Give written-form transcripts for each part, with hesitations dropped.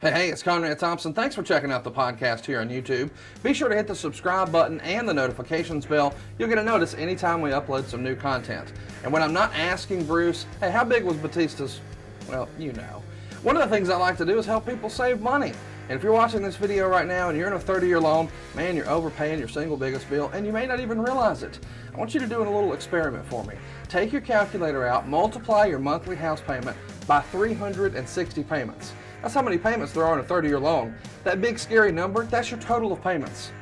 Hey, it's Conrad Thompson. Thanks for checking out the podcast here on YouTube. Be sure to hit the subscribe button and the notifications bell. You'll get a notice anytime we upload some new content. And when I'm not asking Bruce, hey, how big was Batista's? Well, you know. One of the things I like to do is help people save money. And if you're watching this video right now and you're in a 30-year loan, man, you're overpaying your single biggest bill and you may not even realize it. I want you to do a little experiment for me. Take your calculator out, multiply your monthly house payment by 360 payments. That's how many payments there are in a 30-year loan. That big scary number, that's your total of payments.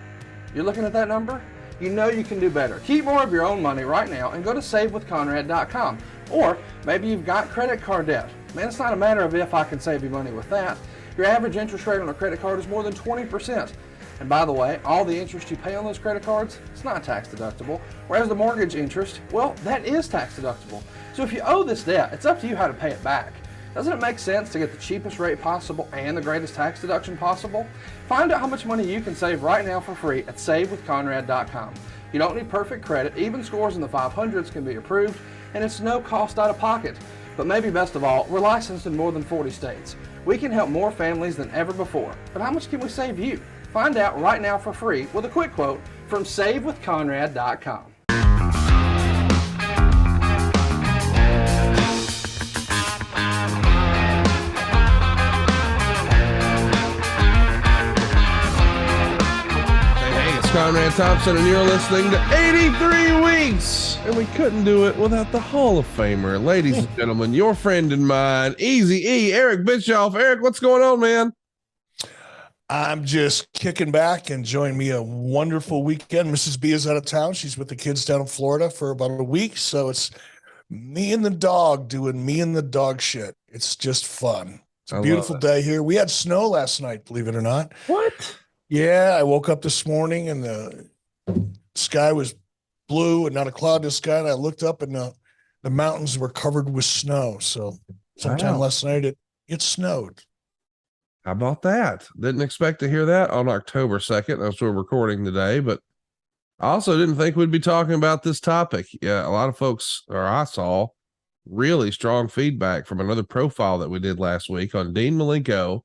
You're looking at that number? You know you can do better. Keep more of your own money right now and go to savewithconrad.com. Or maybe you've got credit card debt. Man, it's not a matter of if I can save you money with that. Your average interest rate on a credit card is more than 20%. And by the way, all the interest you pay on those credit cards, it's not tax deductible. Whereas the mortgage interest, well, that is tax deductible. So if you owe this debt, it's up to you how to pay it back. Doesn't it make sense to get the cheapest rate possible and the greatest tax deduction possible? Find out how much money you can save right now for free at savewithconrad.com. You don't need perfect credit. Even scores in the 500s can be approved, and it's no cost out of pocket. But maybe best of all, we're licensed in more than 40 states. We can help more families than ever before. But how much can we save you? Find out right now for free with a quick quote from savewithconrad.com. Conrad Thompson, and you're listening to 83 Weeks, and we couldn't do it without the Hall of Famer, ladies and gentlemen, your friend and mine, Easy E, Eric Bischoff. Eric, what's going on, man? I'm just kicking back, enjoying me a wonderful weekend. Mrs. B is out of town. She's with the kids down in Florida for about a week, so it's me and the dog doing me and the dog shit. It's just fun. It's a beautiful day here. We had snow last night, believe it or not. What? Yeah, I woke up this morning and the sky was blue and not a cloud in the sky. And I looked up and the mountains were covered with snow. So sometime last night it snowed. How about that? Didn't expect to hear that on October 2nd as we're recording today, but I also didn't think we'd be talking about this topic. Yeah, a lot of folks, or I saw, really strong feedback from another profile that we did last week on Dean Malenko,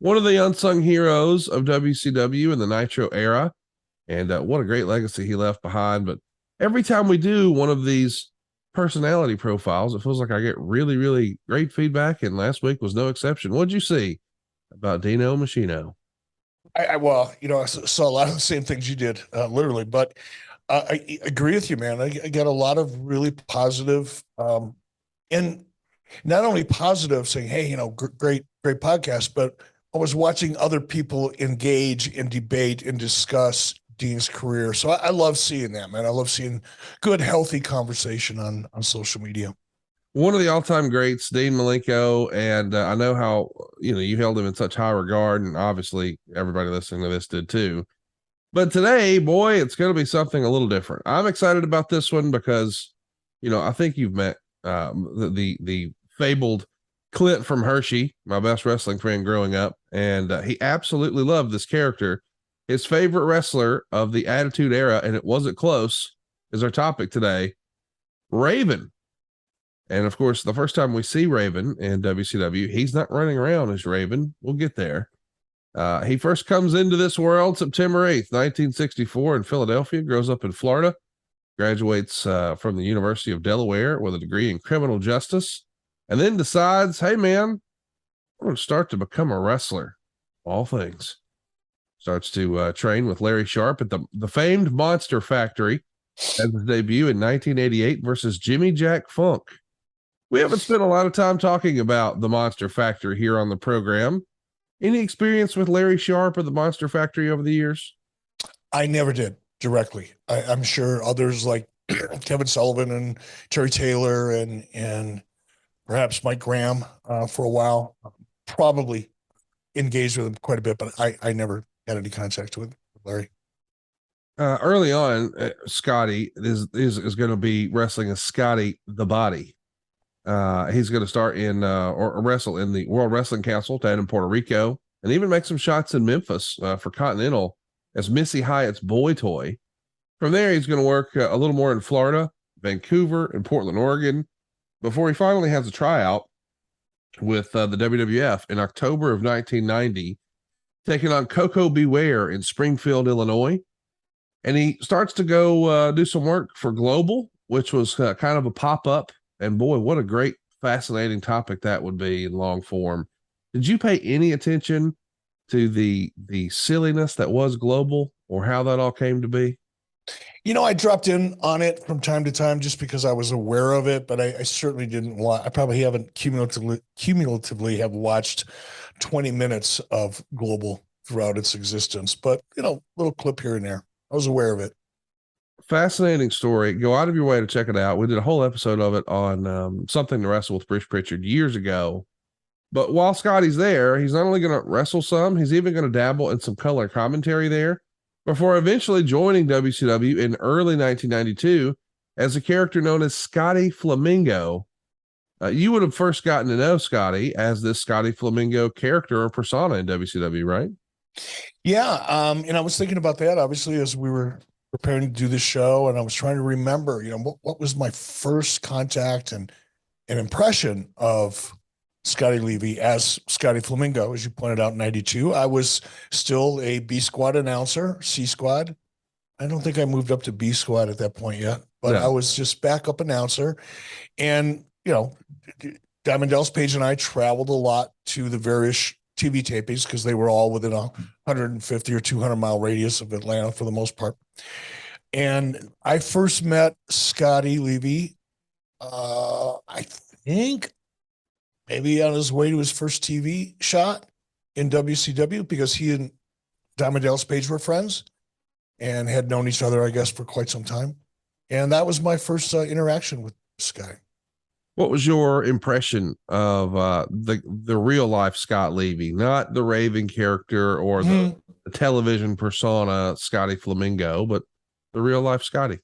one of the unsung heroes of WCW in the Nitro era, and what a great legacy he left behind. But every time we do one of these personality profiles, it feels like I get really, really great feedback, and last week was no exception. What'd you see about Dino Machino? Well, I saw a lot of the same things you did, literally, but I agree with you, man. I got a lot of really positive, and not only positive saying, hey, great podcast, but I was watching other people engage and debate and discuss Dean's career. So I love seeing that, man. I love seeing good, healthy conversation on social media. One of the all-time greats, Dean Malenko, and I know how, you held him in such high regard, and obviously everybody listening to this did too. But today, boy, it's going to be something a little different. I'm excited about this one because, I think you've met the fabled Clint from Hershey, my best wrestling friend growing up, and he absolutely loved this character. His favorite wrestler of the Attitude Era, and it wasn't close, is our topic today, Raven. And of course, the first time we see Raven in WCW, he's not running around as Raven. We'll get there. He first comes into this world September 8th, 1964 in Philadelphia, grows up in Florida, graduates from the University of Delaware with a degree in criminal justice, and then decides, hey, man, I'm going to start to become a wrestler. All things. Starts to train with Larry Sharp at the famed Monster Factory as his debut in 1988 versus Jimmy Jack Funk. We haven't spent a lot of time talking about the Monster Factory here on the program. Any experience with Larry Sharp or the Monster Factory over the years? I never did directly. I'm sure others like Kevin Sullivan and Terry Taylor and perhaps Mike Graham for a while, probably engaged with him quite a bit, but I never had any contact with Larry. Early on, Scotty is going to be wrestling as Scotty the Body. He's going to start in or wrestle in the World Wrestling Council down in Puerto Rico, and even make some shots in Memphis for Continental as Missy Hyatt's boy toy. From there, he's going to work a little more in Florida, Vancouver, and Portland, Oregon, before he finally has a tryout with the WWF in October of 1990, taking on Coco Beware in Springfield, Illinois. And he starts to go do some work for Global, which was kind of a pop-up. And boy, what a great, fascinating topic that would be in long form. Did you pay any attention to the silliness that was Global, or how that all came to be? I dropped in on it from time to time just because I was aware of it, but I certainly didn't want, I probably haven't cumulatively have watched 20 minutes of Global throughout its existence, but little clip here and there. I was aware of it. Fascinating story. Go out of your way to check it out. We did a whole episode of it on Something to Wrestle with Bruce Pritchard years ago. But while Scotty's there, he's not only going to wrestle some, he's even going to dabble in some color commentary there before eventually joining WCW in early 1992 as a character known as Scotty Flamingo. You would have first gotten to know Scotty as this Scotty Flamingo character or persona in WCW, right? Yeah. And I was thinking about that, obviously, as we were preparing to do this show, and I was trying to remember, what was my first contact and an impression of Scotty Levy as Scotty Flamingo. As you pointed out, in 92, I was still a B Squad announcer, C Squad. I don't think I moved up to B Squad at that point yet, but I was just backup announcer. And, Diamond Dallas Page and I traveled a lot to the various TV tapings because they were all within 150 or 200 mile radius of Atlanta for the most part. And I first met Scotty Levy, I think maybe on his way to his first TV shot in WCW, because he and Diamond Dallas Page were friends and had known each other, I guess, for quite some time. And that was my first interaction with Scotty. What was your impression of the real life Scott Levy, not the raving character or the television persona Scotty Flamingo, but the real life Scotty?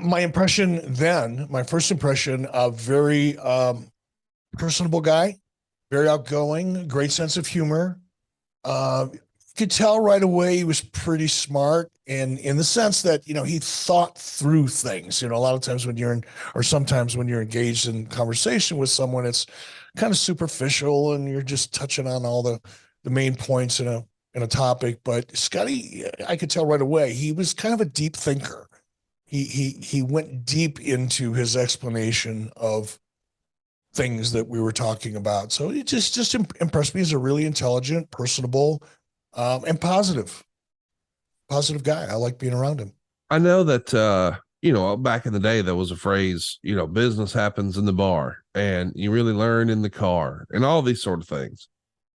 My impression then, my first impression, of very personable guy, very outgoing, great sense of humor. Could tell right away he was pretty smart, and in the sense that, he thought through things. A lot of times sometimes when you're engaged in conversation with someone, it's kind of superficial and you're just touching on all the main points in a topic. But Scotty, I could tell right away, he was kind of a deep thinker. He went deep into his explanation of things that we were talking about. So it just impressed me as a really intelligent, personable, and positive guy. I like being around him. I know that, back in the day, there was a phrase, business happens in the bar and you really learn in the car and all these sort of things.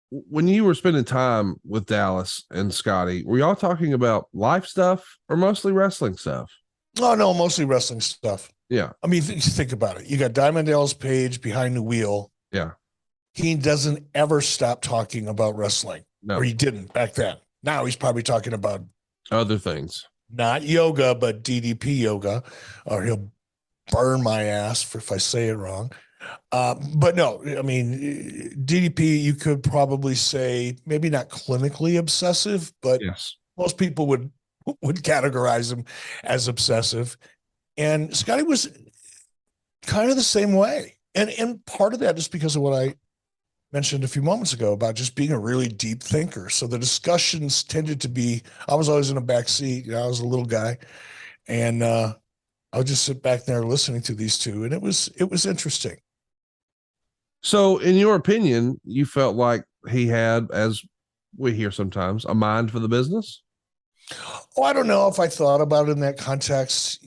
When you were spending time with Dallas and Scotty, were y'all talking about life stuff or mostly wrestling stuff? Oh, no, mostly wrestling stuff. Yeah. I mean, think about it. You got Diamond Dallas Page behind the wheel. Yeah. He doesn't ever stop talking about wrestling. No. Or he didn't back then. Now he's probably talking about other things. Not yoga, but DDP yoga, or he'll burn my ass if I say it wrong. But no, I mean, DDP, you could probably say maybe not clinically obsessive, but yes, most people would categorize him as obsessive. And Scotty was kind of the same way. And part of that is because of what I mentioned a few moments ago about just being a really deep thinker. So the discussions tended to be, I was always in a back seat. I was a little guy, and I would just sit back there listening to these two. And it was interesting. So in your opinion, you felt like he had, as we hear sometimes, a mind for the business? Oh, I don't know if I thought about it in that context.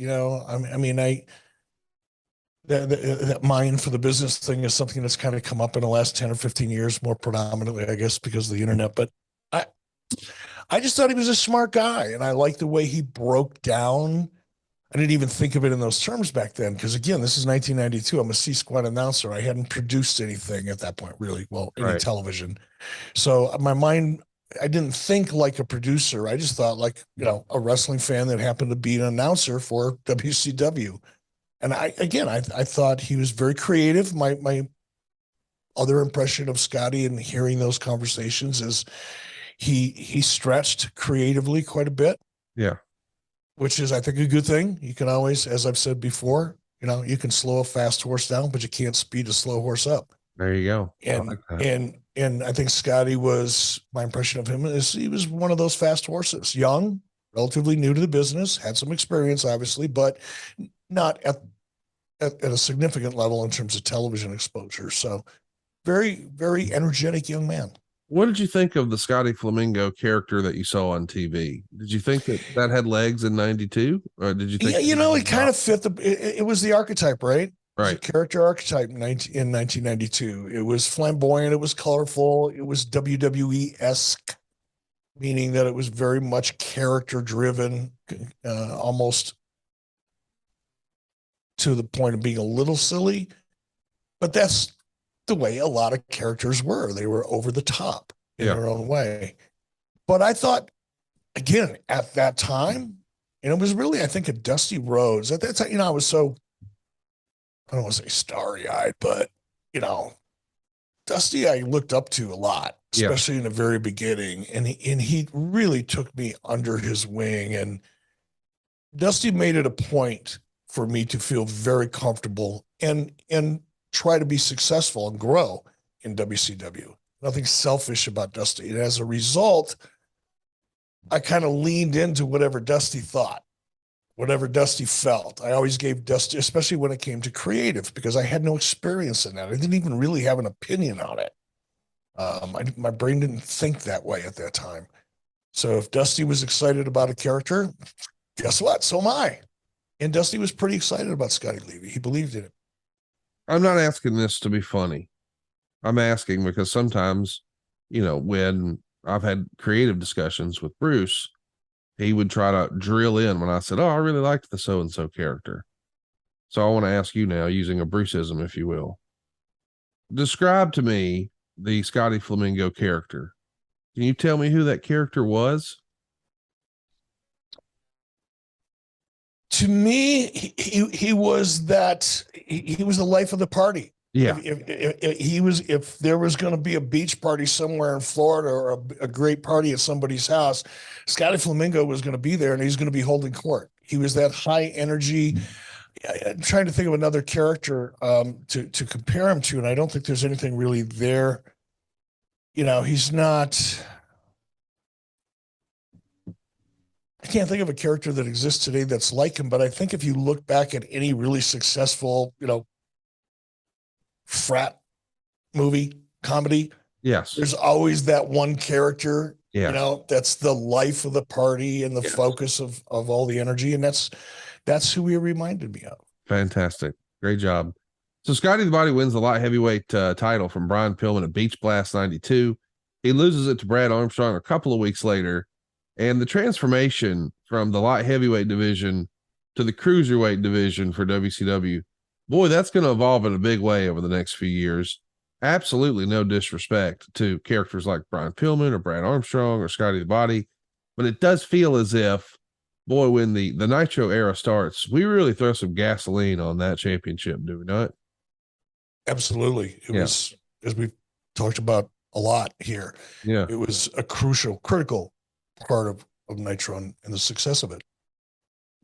That mind for the business thing is something that's kind of come up in the last 10 or 15 years, more predominantly, I guess, because of the internet. But I just thought he was a smart guy, and I liked the way he broke down. I didn't even think of it in those terms back then, because again, this is 1992. I'm a C Squad announcer. I hadn't produced anything at that point, really. Well, any television. So my mind, I didn't think like a producer. I just thought like, a wrestling fan that happened to be an announcer for WCW. And I thought he was very creative. My other impression of Scotty and hearing those conversations is he stretched creatively quite a bit. Yeah. Which is, I think, a good thing. You can always, as I've said before, you can slow a fast horse down, but you can't speed a slow horse up. There you go. I And like that. and I think Scotty was, my impression of him is he was one of those fast horses, young, relatively new to the business, had some experience, obviously, but not at a significant level in terms of television exposure. So very, very energetic young man. What did you think of the Scotty Flamingo character that you saw on TV? Did you think that that had legs in '92, or did you think? Yeah, it kind of fit it was the archetype, right? It was a Right. character archetype in 1992. It was flamboyant, it was colorful, it was WWE-esque, meaning that it was very much character driven, almost to the point of being a little silly. But that's the way a lot of characters were. They were over the top in their own way. But I thought, again, at that time, and it was really, I think, a Dusty Rhodes. At that time, I was so, I don't want to say starry eyed, but, Dusty I looked up to a lot, especially in the very beginning. And he really took me under his wing. And Dusty made it a point for me to feel very comfortable and try to be successful and grow in WCW. Nothing selfish about Dusty. And as a result, I kind of leaned into whatever Dusty thought, whatever Dusty felt. I always gave Dusty, especially when it came to creative, because I had no experience in that. I didn't even really have an opinion on it. My brain didn't think that way at that time. So if Dusty was excited about a character, guess what? So am I. And Dusty was pretty excited about Scotty Levy. He believed in it. I'm not asking this to be funny. I'm asking because sometimes, when I've had creative discussions with Bruce, he would try to drill in when I said, "Oh, I really liked the so-and-so character." So I want to ask you now, using a Bruceism, if you will, describe to me the Scotty Flamingo character. Can you tell me who that character was? To me, he was that he was the life of the party. Yeah. If there was going to be a beach party somewhere in Florida or a great party at somebody's house, Scotty Flamingo was going to be there and he's going to be holding court. He was that high energy. I'm trying to think of another character to compare him to, and I don't think there's anything really there. He's not. I can't think of a character that exists today that's like him, but I think if you look back at any really successful, frat movie, comedy, Yes. there's always that one character, Yes. that's the life of the party and the Yes. focus of all the energy. And that's who he reminded me of. Fantastic. Great job. So Scotty the Body wins the light heavyweight title from Brian Pillman at Beach Blast 92. He loses it to Brad Armstrong a couple of weeks later. And the transformation from the light heavyweight division to the cruiserweight division for WCW, boy, that's going to evolve in a big way over the next few years. Absolutely no disrespect to characters like Brian Pillman or Brad Armstrong or Scotty the Body, but it does feel as if, boy, when the Nitro era starts, we really throw some gasoline on that championship, do we not? Absolutely. It was, as we've talked about a lot here, it was a critical part of Nitro and the success of it.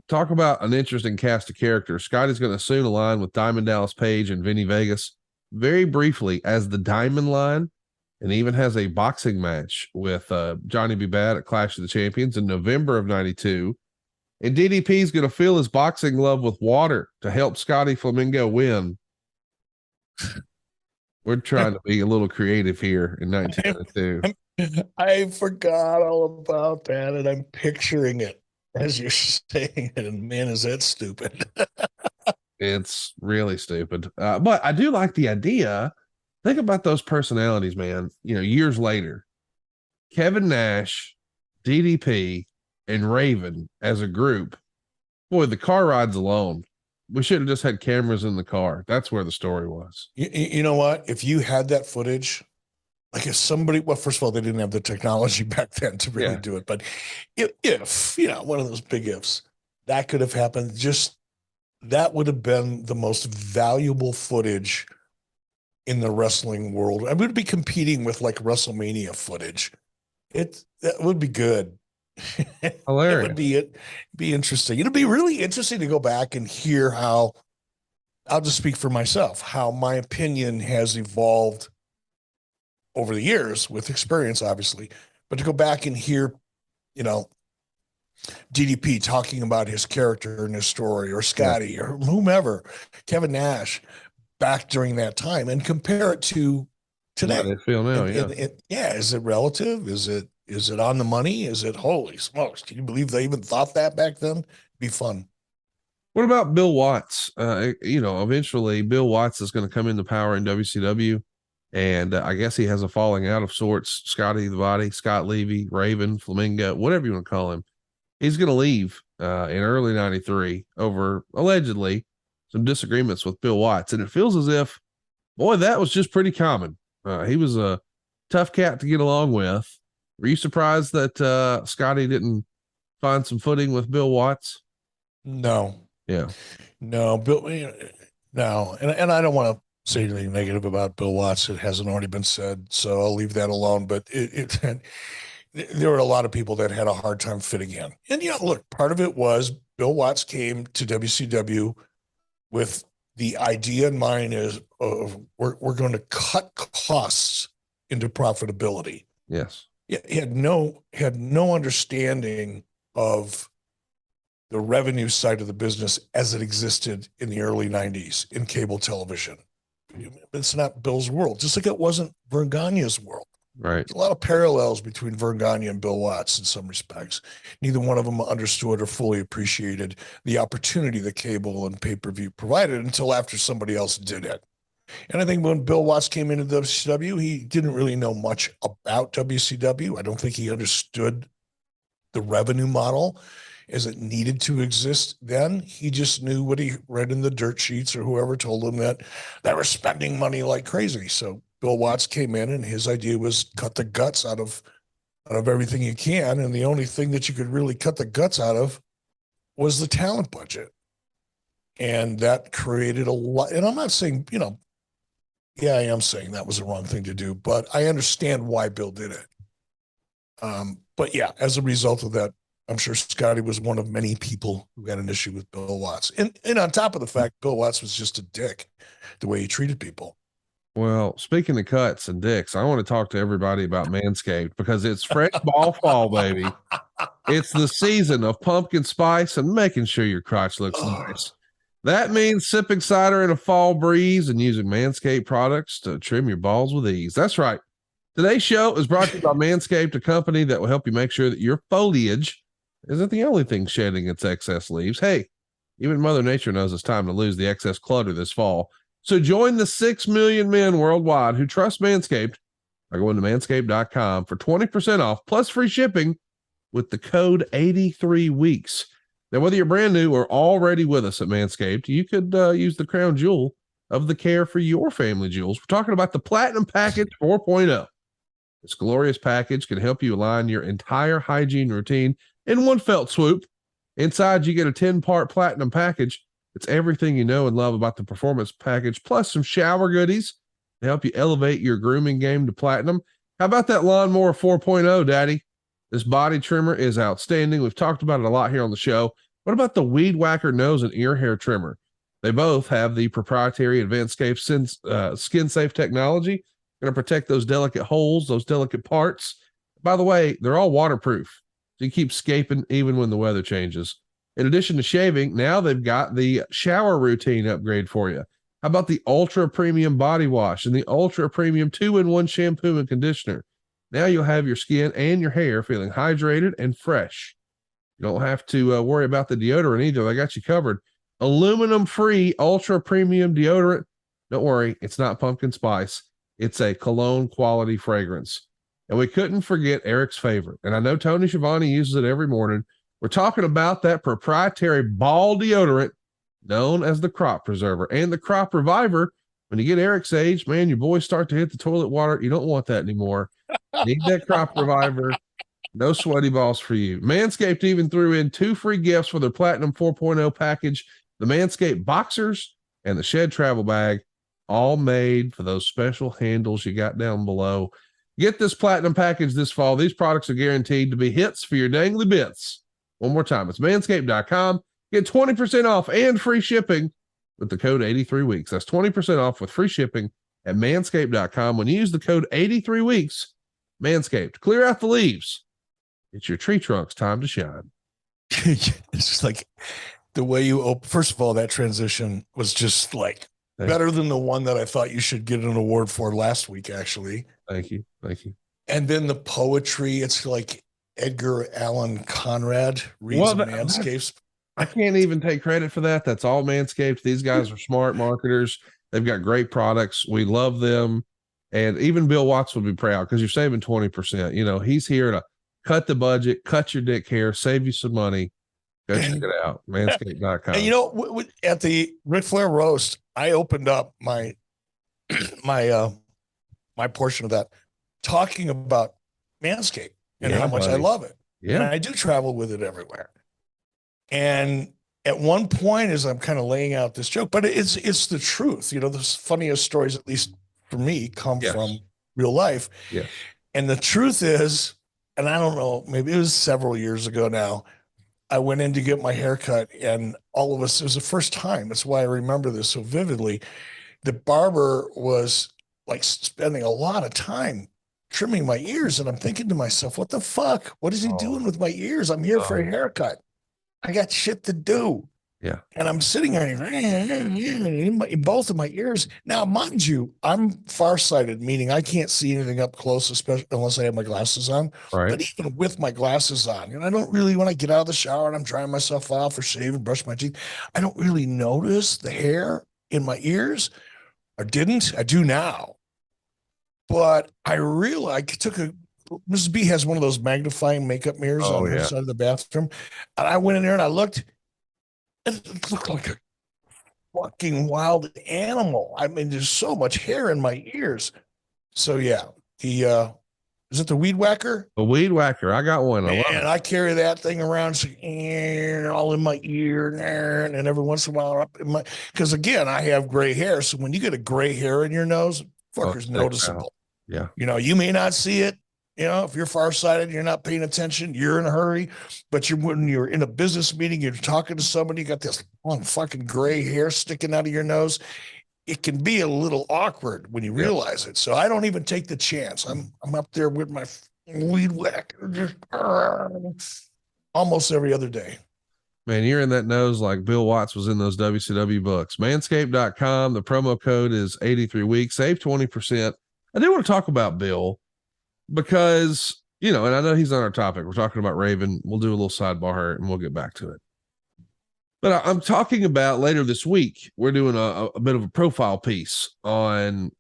Talk about an interesting cast of characters. Scotty's going to soon align with Diamond Dallas Page and Vinny Vegas very briefly as the Diamond Line, and even has a boxing match with Johnny B. Bad at Clash of the Champions in November of 92. And DDP is going to fill his boxing glove with water to help Scotty Flamingo win. We're trying to be a little creative here in 1992. I forgot all about that, and I'm picturing it as you're saying it, and man, is that stupid. It's really stupid. But I do like the idea. Think about those personalities, man. Years later, Kevin Nash, DDP, and Raven as a group. Boy, the car rides alone. We should have just had cameras in the car. That's where the story was. You know what? If you had that footage, like if somebody, well, first of all, they didn't have the technology back then to really do it. But if one of those big ifs, that could have happened, that would have been the most valuable footage in the wrestling world. I would be competing with like WrestleMania footage. That would be good. Hilarious. It would be interesting. It'd be really interesting to go back and hear how I'll just speak for myself, how my opinion has evolved over the years with experience, obviously. But to go back and hear, you know, DDP talking about his character and his story, or Scotty, or whomever, Kevin Nash, back during that time, and compare it to today. How they feel now, yeah. Is it relative? Is it on the money? Is it, holy smokes? Can you believe they even thought that back then? It'd be fun. What about Bill Watts? Eventually Bill Watts is going to come into power in WCW, and I guess he has a falling out of sorts. Scotty the Body, Scott Levy, Raven, Flamingo, whatever you want to call him. He's going to leave in early '93 over allegedly some disagreements with Bill Watts, and it feels as if, boy, that was just pretty common. He was a tough cat to get along with. Were you surprised that Scotty didn't find some footing with Bill Watts? No. Yeah. No, Bill. No, and I don't want to say anything negative about Bill Watts. It hasn't already been said, so I'll leave that alone. But there were a lot of people that had a hard time fitting in. And look, part of it was Bill Watts came to WCW with the idea in mind is we're going to cut costs into profitability. Yes. He had no understanding of the revenue side of the business as it existed in the early 90s in cable television. It's not Bill's world, just like it wasn't Verne Gagne's world. Right. There's a lot of parallels between Verne Gagne and Bill Watts in some respects. Neither one of them understood or fully appreciated the opportunity that cable and pay-per-view provided until after somebody else did it. And I think when Bill Watts came into WCW, he didn't really know much about WCW. I don't think he understood the revenue model as it needed to exist then. He just knew what he read in the dirt sheets or whoever told him that they were spending money like crazy. So Bill Watts came in and his idea was cut the guts out of everything you can. And the only thing that you could really cut the guts out of was the talent budget. And that created a lot. And I'm not saying, I am saying that was the wrong thing to do, but I understand why Bill did it. But yeah, as a result of that, I'm sure Scotty was one of many people who had an issue with Bill Watts. And on top of the fact, Bill Watts was just a dick the way he treated people. Well, speaking of cuts and dicks, I want to talk to everybody about Manscaped because it's fresh ball fall, baby. It's the season of pumpkin spice and making sure your crotch looks nice. That means sipping cider in a fall breeze and using Manscaped products to trim your balls with ease. That's right. Today's show is brought to you by Manscaped, a company that will help you make sure that your foliage isn't the only thing shedding its excess leaves. Hey, even Mother Nature knows it's time to lose the excess clutter this fall. So join the 6 million men worldwide who trust Manscaped by going to manscaped.com for 20% off plus free shipping with the code 83weeks. Now, whether you're brand new or already with us at Manscaped, you could use the crown jewel of the care for your family jewels. We're talking about the Platinum Package 4.0. This glorious package can help you align your entire hygiene routine in one felt swoop. Inside, you get a 10-part platinum package. It's everything you know and love about the performance package, plus some shower goodies to help you elevate your grooming game to platinum. How about that Lawnmower 4.0, Daddy? This body trimmer is outstanding. We've talked about it a lot here on the show. What about the Weed Whacker nose and ear hair trimmer? They both have the proprietary AdvanceScape skin-safe technology. Going to protect those delicate holes, those delicate parts. By the way, they're all waterproof. So you keep scaping even when the weather changes. In addition to shaving, now they've got the shower routine upgrade for you. How about the ultra premium body wash and the ultra premium 2-in-1 shampoo and conditioner? Now you'll have your skin and your hair feeling hydrated and fresh. You don't have to worry about the deodorant either. They got you covered. Aluminum free ultra premium deodorant. Don't worry, it's not pumpkin spice. It's a cologne quality fragrance. And we couldn't forget Eric's favorite. And I know Tony Schiavone uses it every morning. We're talking about that proprietary ball deodorant known as the Crop Preserver and the Crop Reviver. When you get Eric's age, man, your boys start to hit the toilet water. You don't want that anymore. Need that Crop Reviver. No sweaty balls for you. Manscaped even threw in 2 free gifts for their Platinum 4.0 package, the Manscaped Boxers and the Shed Travel Bag, all made for those special handles you got down below. Get this Platinum package this fall. These products are guaranteed to be hits for your dangly bits. One more time, it's manscaped.com. Get 20% off and free shipping with the code 83 weeks. That's 20% off with free shipping at manscaped.com. When you use the code 83 weeks, Manscaped, clear out the leaves. It's your tree trunk's time to shine. It's just like the way you open. First of all, that transition was just like better than the one that I thought you should get an award for last week, actually. Thank you. Thank you. And then the poetry, it's like Edgar Allan Conrad reads Manscaped. I can't even take credit for that. That's all Manscaped. These guys are smart marketers. They've got great products. We love them. And even Bill Watts would be proud because you're saving 20%. You know, he's here to cut the budget, cut your dick hair, save you some money. Go check it out. Manscaped.com. And you know, at the Ric Flair roast, I opened up my portion of that talking about Manscaped and how much I love it. Yeah. And I do travel with it everywhere. And at one point, as I'm kind of laying out this joke, but it's the truth. You know, the funniest stories, at least for me, come from real life. Yeah. And the truth is, and I don't know, maybe it was several years ago now, I went in to get my haircut, and all of us, it was the first time. That's why I remember this so vividly. The barber was like spending a lot of time trimming my ears. And I'm thinking to myself, what the fuck? What is he doing with my ears? I'm here for a haircut. I got shit to do. Yeah. And I'm sitting there in both of my ears. Now, mind you, I'm farsighted, meaning I can't see anything up close, especially unless I have my glasses on. Right. But even with my glasses on, and I don't really, when I get out of the shower and I'm drying myself off or shave and brush my teeth, I don't really notice the hair in my ears. I didn't. I do now. But I realized Mrs. B has one of those magnifying makeup mirrors on her side of the bathroom. And I went in there and I looked, and it looked like a fucking wild animal. I mean, there's so much hair in my ears. So yeah, is it the Weed Whacker? The Weed Whacker. I got one. And I carry that thing around all in my ear, and every once in a while up in my, because again, I have gray hair. So when you get a gray hair in your nose, fucker's noticeable. Yeah. You know, you may not see it. You know, if you're farsighted, you're not paying attention, you're in a hurry. But when you're in a business meeting, you're talking to somebody, you got this long fucking gray hair sticking out of your nose. It can be a little awkward when you realize it. So I don't even take the chance. I'm up there with my Weed Whacker almost every other day. Man, you're in that nose like Bill Watts was in those WCW books. Manscaped.com. The promo code is 83 weeks. Save 20%. I do want to talk about Bill because, you know, and I know he's on our topic. We're talking about Raven. We'll do a little sidebar and we'll get back to it. But I'm talking about later this week, we're doing a bit of a profile piece on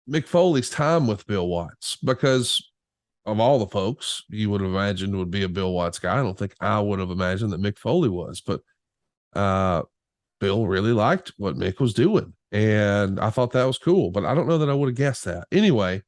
Mick Foley's time with Bill Watts, because of all the folks you would have imagined would be a Bill Watts guy. I don't think I would have imagined that Mick Foley was, but Bill really liked what Mick was doing. And I thought that was cool, but I don't know that I would have guessed that. Anyway,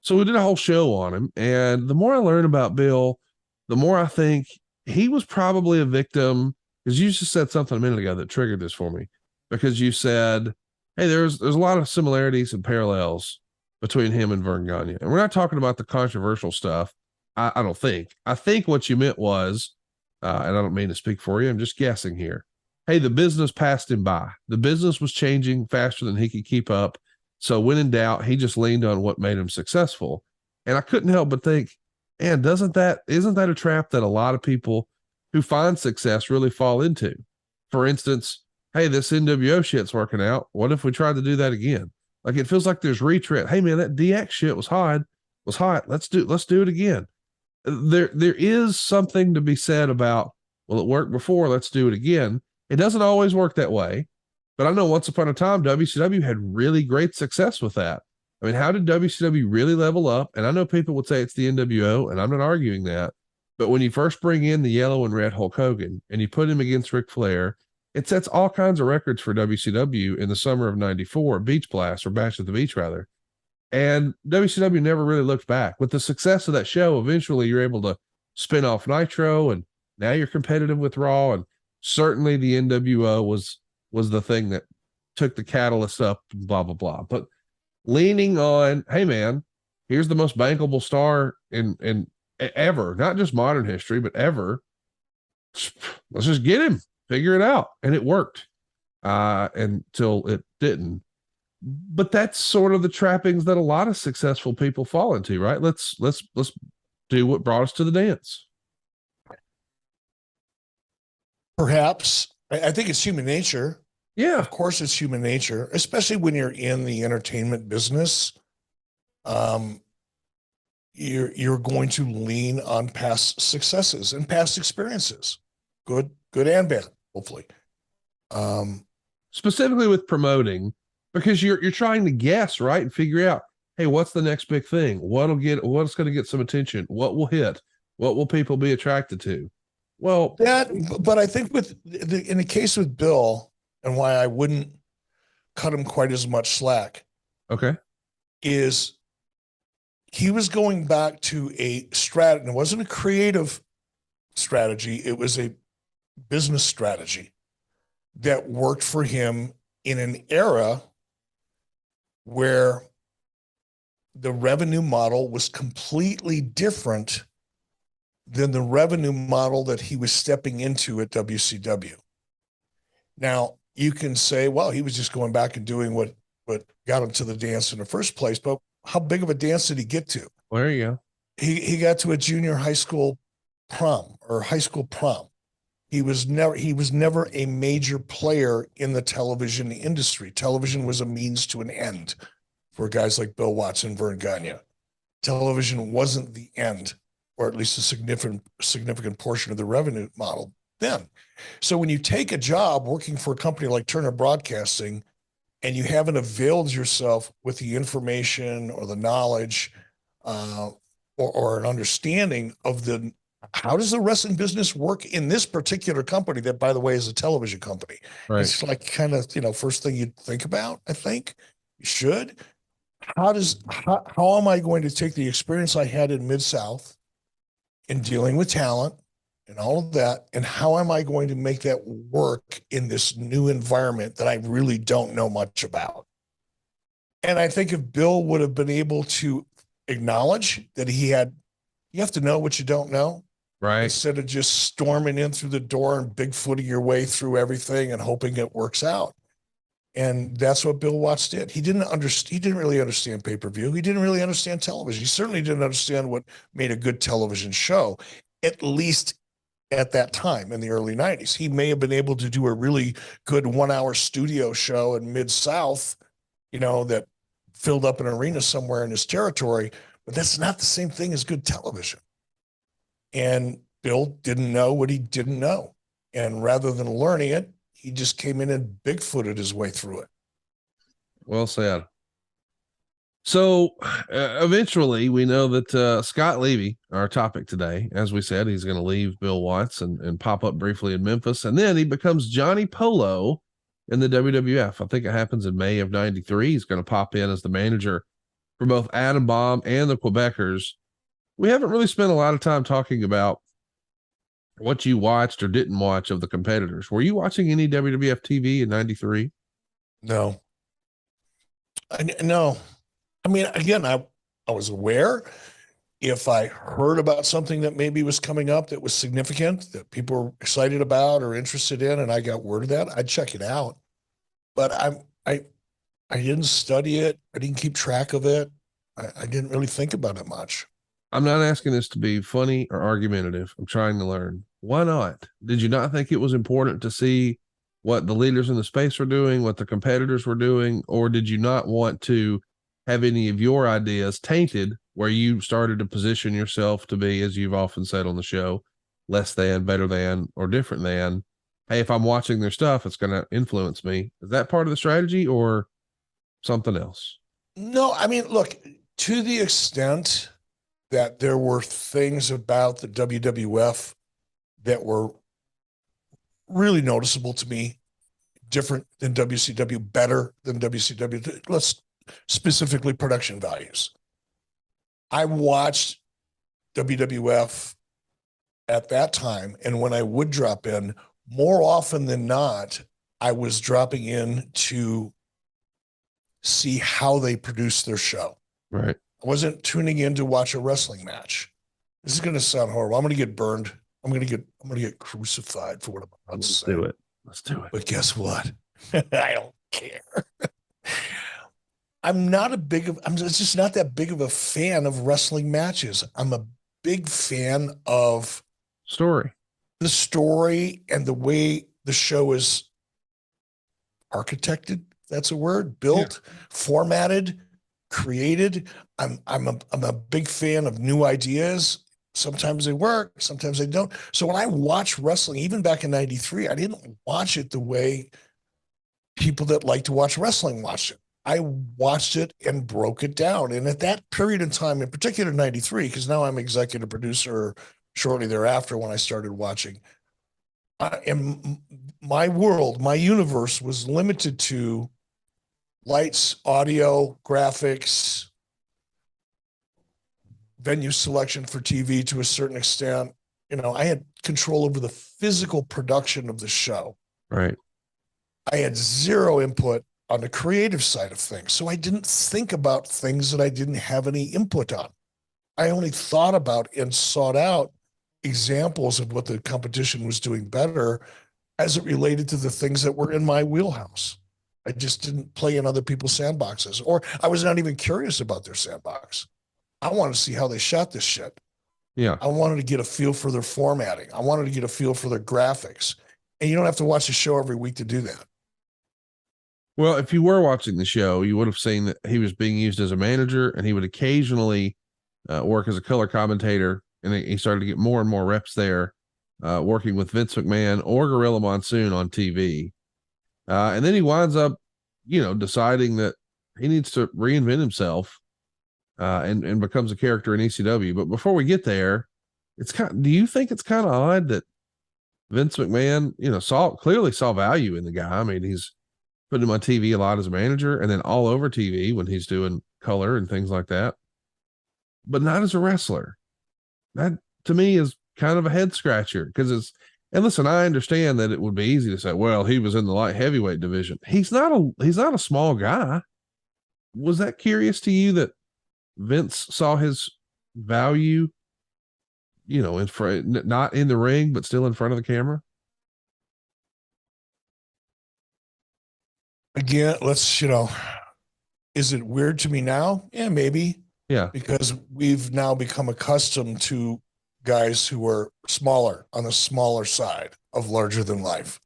so we did a whole show on him. And the more I learn about Bill, the more I think he was probably a victim, because you just said something a minute ago that triggered this for me, because you said, hey, there's a lot of similarities and parallels between him and Verne Gagne. And we're not talking about the controversial stuff. I don't think. I think what you meant was, and I don't mean to speak for you, I'm just guessing here. Hey, the business passed him by. The business was changing faster than he could keep up. So when in doubt, he just leaned on what made him successful. And I couldn't help but think, man, isn't that a trap that a lot of people who find success really fall into? For instance, hey, this NWO shit's working out. What if we tried to do that again? Like, it feels like there's retread. Hey man, that DX shit was hot. Let's do it again. There is something to be said about, well, it worked before, let's do it again. It doesn't always work that way, but I know once upon a time, WCW had really great success with that. I mean, how did WCW really level up? And I know people would say it's the NWO, and I'm not arguing that. But when you first bring in the yellow and red Hulk Hogan and you put him against Ric Flair, it sets all kinds of records for WCW in the summer of '94, Beach Blast, or Bash at the Beach, rather. And WCW never really looked back. With the success of that show, eventually you're able to spin off Nitro, and now you're competitive with Raw. And certainly the NWO was the thing that took the catalyst up, blah, blah, blah. But leaning on, hey man, here's the most bankable star in ever, not just modern history, but ever. Let's just get him, figure it out. And it worked. until it didn't. But that's sort of the trappings that a lot of successful people fall into, right? Let's do what brought us to the dance. Perhaps. I think it's human nature. Yeah. Of course, it's human nature, especially when you're in the entertainment business. You're going to lean on past successes and past experiences, good and bad, hopefully. Specifically with promoting, because you're trying to guess, right, and figure out, hey, what's the next big thing? What's going to get some attention? What will hit? What will people be attracted to? Well, but I think in the case with Bill, and why I wouldn't cut him quite as much slack, okay, is he was going back to a strategy. It wasn't a creative strategy. It was a business strategy that worked for him in an era where the revenue model was completely different than the revenue model that he was stepping into at WCW. Now, you can say, well, he was just going back and doing what got him to the dance in the first place, but how big of a dance did he get to? Well, there you go. He got to a junior high school prom or high school prom. He was never a major player in the television industry. Television was a means to an end for guys like Bill Watts and Vern Gagne. Television wasn't the end, or at least a significant portion of the revenue model then. So when you take a job working for a company like Turner Broadcasting and you haven't availed yourself with the information or the knowledge or an understanding of how does the wrestling business work in this particular company that, by the way, is a television company? Right. It's like kind of, first thing you'd think about, I think. You should. How am I going to take the experience I had in Mid-South in dealing with talent and all of that, and how am I going to make that work in this new environment that I really don't know much about? And I think if Bill would have been able to acknowledge that you have to know what you don't know, right, instead of just storming in through the door and Bigfooting your way through everything and hoping it works out. And that's what Bill Watts did. He didn't really understand pay-per-view. He didn't really understand television. He certainly didn't understand what made a good television show, at least at that time in the early 90s. He may have been able to do a really good 1-hour studio show in Mid-South, that filled up an arena somewhere in his territory, but that's not the same thing as good television. And Bill didn't know what he didn't know. And rather than learning it, he just came in and Bigfooted his way through it. Well said. So eventually we know that Scott Levy, our topic today, as we said, he's going to leave Bill Watts and pop up briefly in Memphis. And then he becomes Johnny Polo in the WWF. I think it happens in May of 93. He's going to pop in as the manager for both Adam Bomb and the Quebecers. We haven't really spent a lot of time talking about what you watched or didn't watch of the competitors. Were you watching any WWF TV in 93? No. No. I mean, again, I was aware if I heard about something that maybe was coming up that was significant, that people were excited about or interested in, and I got word of that, I'd check it out. But I didn't study it. I didn't keep track of it. I didn't really think about it much. I'm not asking this to be funny or argumentative. I'm trying to learn. Why not? Did you not think it was important to see what the leaders in the space were doing, what the competitors were doing, or did you not want to have any of your ideas tainted where you started to position yourself to be, as you've often said on the show, less than, better than, or different than? Hey, if I'm watching their stuff, it's going to influence me. Is that part of the strategy or something else? No, I mean, look, to the extent that there were things about the WWF that were really noticeable to me, different than WCW, better than WCW. Let's specifically production values. I watched WWF at that time, and when I would drop in, more often than not, I was dropping in to see how they produced their show. Right. I wasn't tuning in to watch a wrestling match. This is going to sound horrible. I'm going to get burned. I'm going to get crucified for what I'm about to say. Let's do it. But guess what? I don't care. I'm just not that big of a fan of wrestling matches. I'm a big fan of Story. the story and the way the show is architected. That's a word. Built, formatted, created. I'm a big fan of new ideas. Sometimes they work, sometimes they don't. So when I watch wrestling, even back in '93, I didn't watch it the way people that like to watch wrestling watch it. I watched it and broke it down. And at that period in time, in particular '93, because now I'm executive producer shortly thereafter when I started watching, and my world, my universe was limited to lights, audio, graphics, venue selection for TV to a certain extent. You know, I had control over the physical production of the show. Right. I had zero input on the creative side of things. So I didn't think about things that I didn't have any input on. I only thought about and sought out examples of what the competition was doing better as it related to the things that were in my wheelhouse. I just didn't play in other people's sandboxes, or I was not even curious about their sandbox. I wanted to see how they shot this shit. Yeah. I wanted to get a feel for their formatting. I wanted to get a feel for their graphics. And you don't have to watch the show every week to do that. Well, if you were watching the show, you would have seen that he was being used as a manager, and he would occasionally work as a color commentator. And he started to get more and more reps there, working with Vince McMahon or Gorilla Monsoon on TV. And then he winds up, deciding that he needs to reinvent himself and becomes a character in ECW. But before we get there, do you think it's kind of odd that Vince McMahon, clearly saw value in the guy? I mean, he's putting him on TV a lot as a manager and then all over TV when he's doing color and things like that, but not as a wrestler. That to me is kind of a head scratcher because and listen, I understand that it would be easy to say, well, he was in the light heavyweight division. He's not a small guy. Was that curious to you that Vince saw his value, in front, not in the ring, but still in front of the camera? Again, is it weird to me now? Yeah, maybe. Yeah. Because we've now become accustomed to guys who are smaller, on the smaller side of larger than life.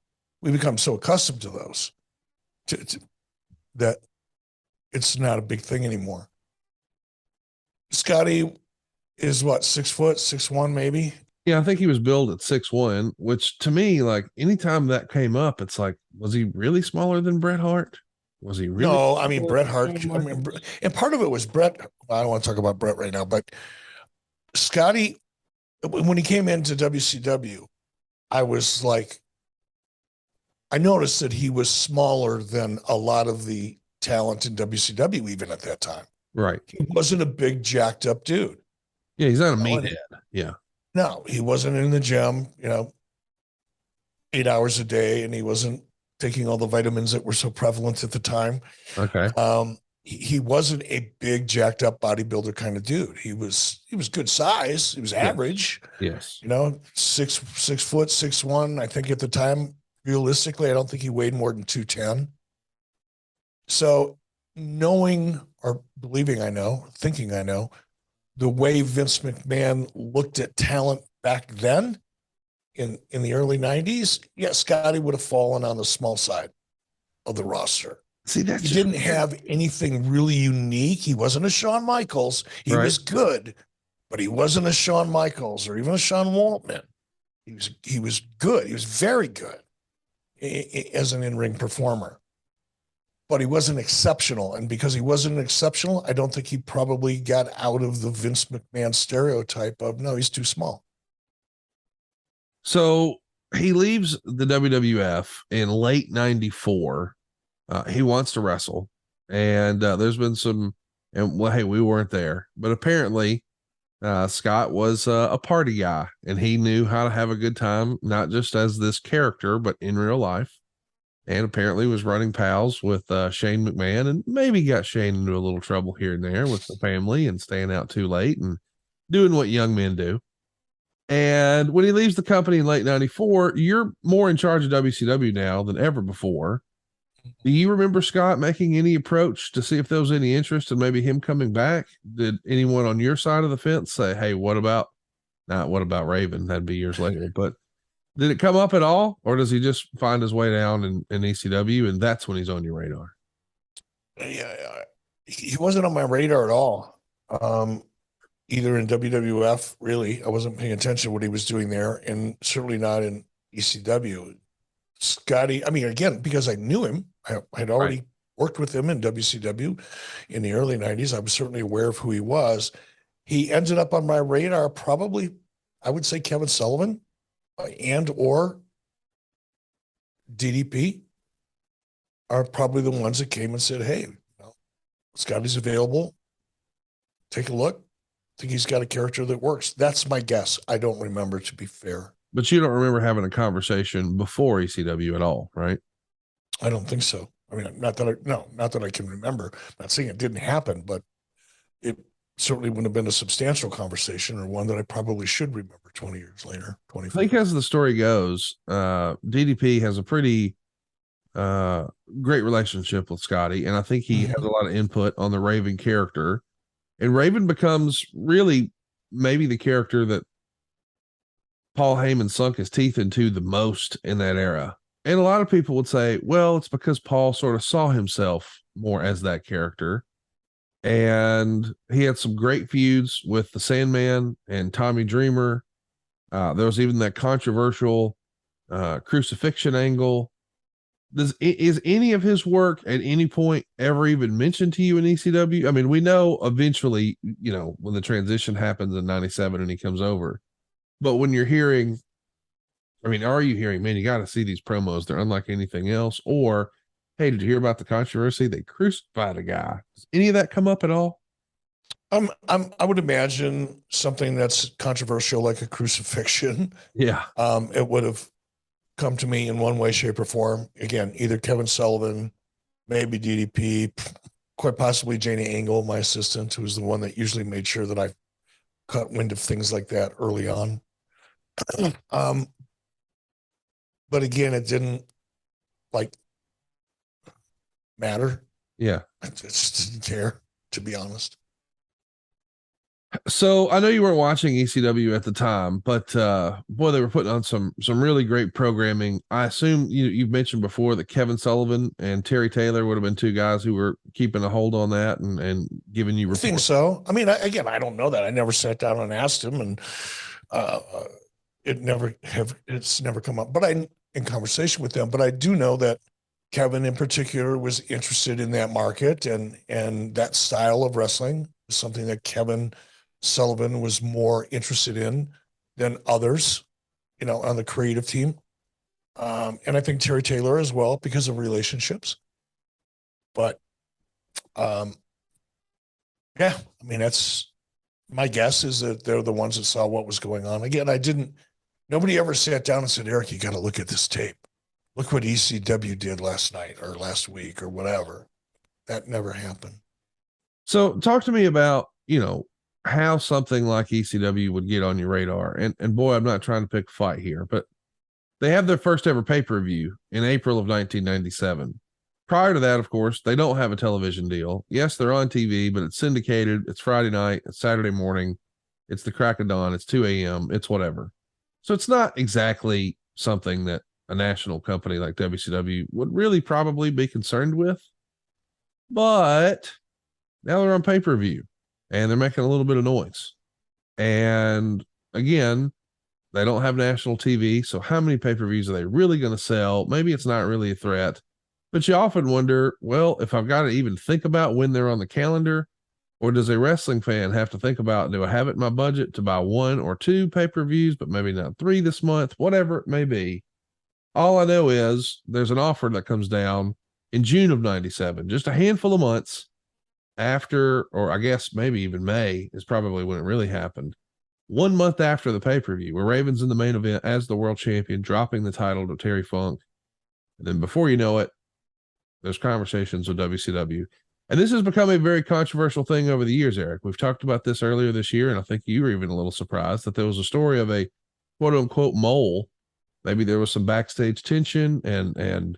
We become so accustomed to those that it's not a big thing anymore. Scotty is what, 6 foot, 6'1", maybe? Yeah, I think he was billed at 6'1", which to me, like anytime that came up, it's like, was he really smaller than Bret Hart? Was he really? No, I mean, Bret Hart, and part of it was Bret. I don't want to talk about Bret right now, but Scotty, when he came into WCW, I was like, I noticed that he was smaller than a lot of the talent in WCW, even at that time. Right. He wasn't a big, jacked up dude. Yeah, he's not a meathead. Yeah. No, he wasn't in the gym, 8 hours a day, and he wasn't taking all the vitamins that were so prevalent at the time. Okay. He wasn't a big, jacked up bodybuilder kind of dude. He was good size. He was average. Yes. 6 foot, 6'1". I think at the time, realistically, I don't think he weighed more than 210. So knowing or believing thinking I know, the way Vince McMahon looked at talent back then in the early 90s, yeah, Scotty would have fallen on the small side of the roster. See, he didn't have anything really unique. He wasn't a Shawn Michaels. He was good, but he wasn't a Shawn Michaels or even a Sean Waltman. He was good. He was very good as an in-ring performer, but he wasn't exceptional. And because he wasn't exceptional, I don't think he probably got out of the Vince McMahon stereotype of, no, he's too small. So he leaves the WWF in late 94. He wants to wrestle, and there's been hey, we weren't there, but apparently Scott was a party guy, and he knew how to have a good time, not just as this character, but in real life. And apparently was running pals with Shane McMahon, and maybe got Shane into a little trouble here and there with the family and staying out too late and doing what young men do. And when he leaves the company in late 94, you're more in charge of WCW now than ever before. Do you remember Scott making any approach to see if there was any interest in maybe him coming back? Did anyone on your side of the fence say, hey, what about, not what about Raven? That'd be years later, but did it come up at all? Or does he just find his way down in ECW and that's when he's on your radar? Yeah, he wasn't on my radar at all. Either in WWF, really. I wasn't paying attention to what he was doing there, and certainly not in ECW. Scotty, I mean, again, because I knew him, I had already worked with him in WCW in the early 90s. I was certainly aware of who he was. He ended up on my radar, probably, I would say Kevin Sullivan and or DDP are probably the ones that came and said, hey, you know, Scotty's available. Take a look. I think he's got a character that works. That's my guess. I don't remember, to be fair. But you don't remember having a conversation before ECW at all, right? I don't think so. I mean, not that I can remember. I'm not saying it didn't happen, but it certainly wouldn't have been a substantial conversation or one that I probably should remember 20 years later. 25. I think as the story goes, DDP has a pretty great relationship with Scotty, and I think he has a lot of input on the Raven character. And Raven becomes really maybe the character that Paul Heyman sunk his teeth into the most in that era. And a lot of people would say, well, it's because Paul sort of saw himself more as that character. And he had some great feuds with the Sandman and Tommy Dreamer. There was even that controversial crucifixion angle. Is any of his work at any point ever even mentioned to you in ECW? I mean, we know eventually, you know, when the transition happens in 97 and he comes over, but when you're hearing, I mean, are you hearing, man, you got to see these promos. They're unlike anything else. Or, hey, did you hear about the controversy? They crucified a guy. Does any of that come up at all? I would imagine something that's controversial, like a crucifixion. Yeah. It would have come to me in one way, shape, or form. Again, either Kevin Sullivan, maybe DDP, quite possibly Janie Angle, my assistant, who was the one that usually made sure that I caught wind of things like that early on. But again, it didn't matter. Yeah. I just didn't care, to be honest. So I know you weren't watching ECW at the time, but boy, they were putting on some really great programming. I assume you've mentioned before that Kevin Sullivan and Terry Taylor would have been two guys who were keeping a hold on that and giving you reports. I think so. I mean, I don't know that. I never sat down and asked him, and it's never come up. But in conversation with them. But I do know that Kevin in particular was interested in that market and that style of wrestling was something that Kevin Sullivan was more interested in than others, you know, on the creative team. And I think Terry Taylor as well, because of relationships. But yeah, I mean, that's my guess, is that they're the ones that saw what was going on. Again, nobody ever sat down and said, Eric, you got to look at this tape. Look what ECW did last night or last week or whatever. That never happened. So talk to me about, you know, how something like ECW would get on your radar. And boy, I'm not trying to pick a fight here, but they have their first ever pay-per-view in April of 1997. Prior to that, of course, they don't have a television deal. Yes, they're on TV, but it's syndicated. It's Friday night. It's Saturday morning. It's the crack of dawn. It's 2 a.m. It's whatever. So it's not exactly something that a national company like WCW would really probably be concerned with. But now they're on pay-per-view and they're making a little bit of noise. And again, they don't have national TV. So how many pay-per-views are they really going to sell? Maybe it's not really a threat, but you often wonder, well, if I've got to even think about when they're on the calendar, or does a wrestling fan have to think about, do I have it in my budget to buy 1 or 2 pay-per-views, but maybe not 3 this month, whatever it may be. All I know is there's an offer that comes down in June of 97, just a handful of months after, or I guess maybe even May is probably when it really happened. 1 month after the pay-per-view, where Raven's in the main event as the world champion, dropping the title to Terry Funk. And then before you know it, there's conversations with WCW. And this has become a very controversial thing over the years, Eric. We've talked about this earlier this year, and I think you were even a little surprised that there was a story of a quote-unquote mole. Maybe there was some backstage tension, and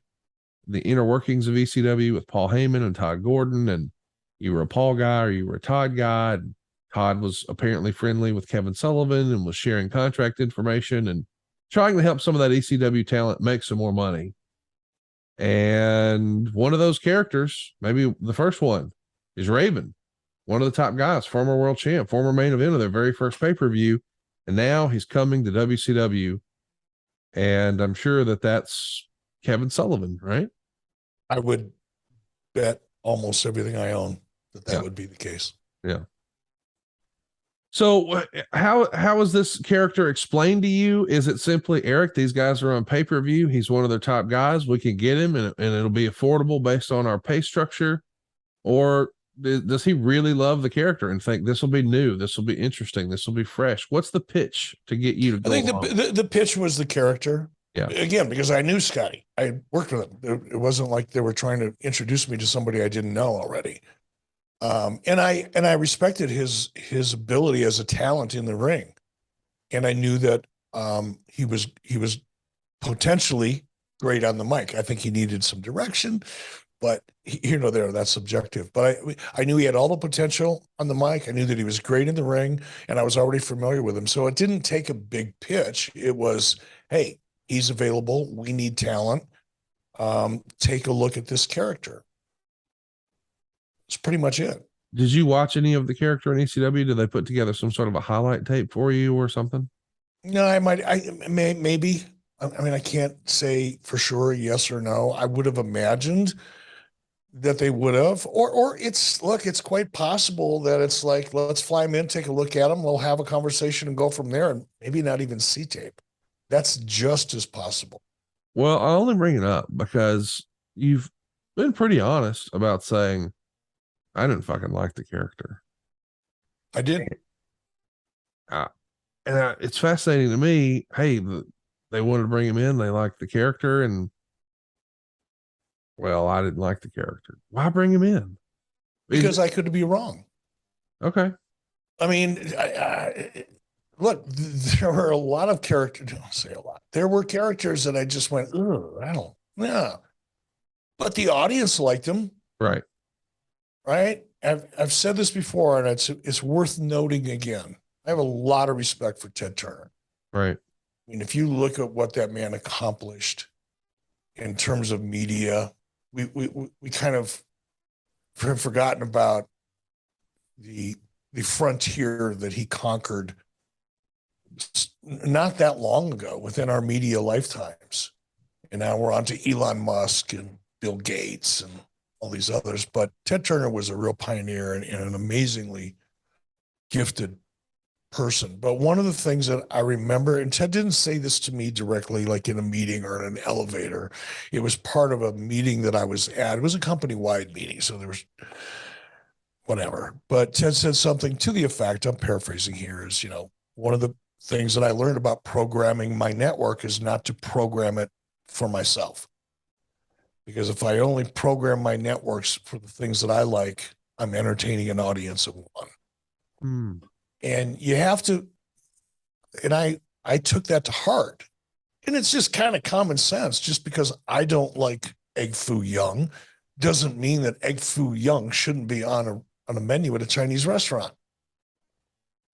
the inner workings of ECW with Paul Heyman and Todd Gordon, and you were a Paul guy or you were a Todd guy. And Todd was apparently friendly with Kevin Sullivan and was sharing contract information and trying to help some of that ECW talent make some more money. And one of those characters, maybe the first one, is Raven, one of the top guys, former world champ, former main event of their very first pay-per-view. And now he's coming to WCW. And I'm sure that that's Kevin Sullivan, right? I would bet almost everything I own that Yeah. would be the case. Yeah. So how is this character explained to you? Is it simply, Eric, these guys are on pay-per-view, he's one of their top guys, we can get him and it'll be affordable based on our pay structure? Or does he really love the character and think this will be new, this will be interesting, this will be fresh? What's the pitch to get you to go I think the pitch was the character. Yeah. Again, because I knew Scotty. I worked with him. It wasn't like they were trying to introduce me to somebody I didn't know already. And I respected his ability as a talent in the ring. And I knew that he was potentially great on the mic. I think he needed some direction, but that's subjective. But I knew he had all the potential on the mic. I knew that he was great in the ring, and I was already familiar with him. So it didn't take a big pitch. It was, hey, he's available. We need talent. Take a look at this character. That's pretty much it. Did you watch any of the character in ECW? Did they put together some sort of a highlight tape for you or something? No, maybe. I mean, I can't say for sure yes or no. I would have imagined that they would have, or it's quite possible that it's like, let's fly him in, take a look at him, we'll have a conversation and go from there, and maybe not even see tape. That's just as possible. Well, I only bring it up because you've been pretty honest about saying, I didn't fucking like the character. I did. It's fascinating to me. Hey, they wanted to bring him in. They liked the character, and well, I didn't like the character. Why bring him in? Because I could be wrong. Okay. I mean, look, there were a lot of characters. Don't say a lot. There were characters that I just went, I don't know. But the audience liked him. Right. Right. I've said this before, and it's worth noting again. I have a lot of respect for Ted Turner. Right. I mean, if you look at what that man accomplished in terms of media, we kind of have forgotten about the frontier that he conquered not that long ago within our media lifetimes. And now we're on to Elon Musk and Bill Gates and all these others. But Ted Turner was a real pioneer and an amazingly gifted person. But one of the things that I remember, and Ted didn't say this to me directly, like in a meeting or in an elevator. It was part of a meeting that I was at. It was a company-wide meeting, so there was whatever. But Ted said something to the effect, I'm paraphrasing here, is, one of the things that I learned about programming my network is not to program it for myself. Because if I only program my networks for the things that I like, I'm entertaining an audience of one. And you have to, and I took that to heart. And it's just kind of common sense. Just because I don't like egg foo young doesn't mean that egg foo young shouldn't be on a menu at a Chinese restaurant.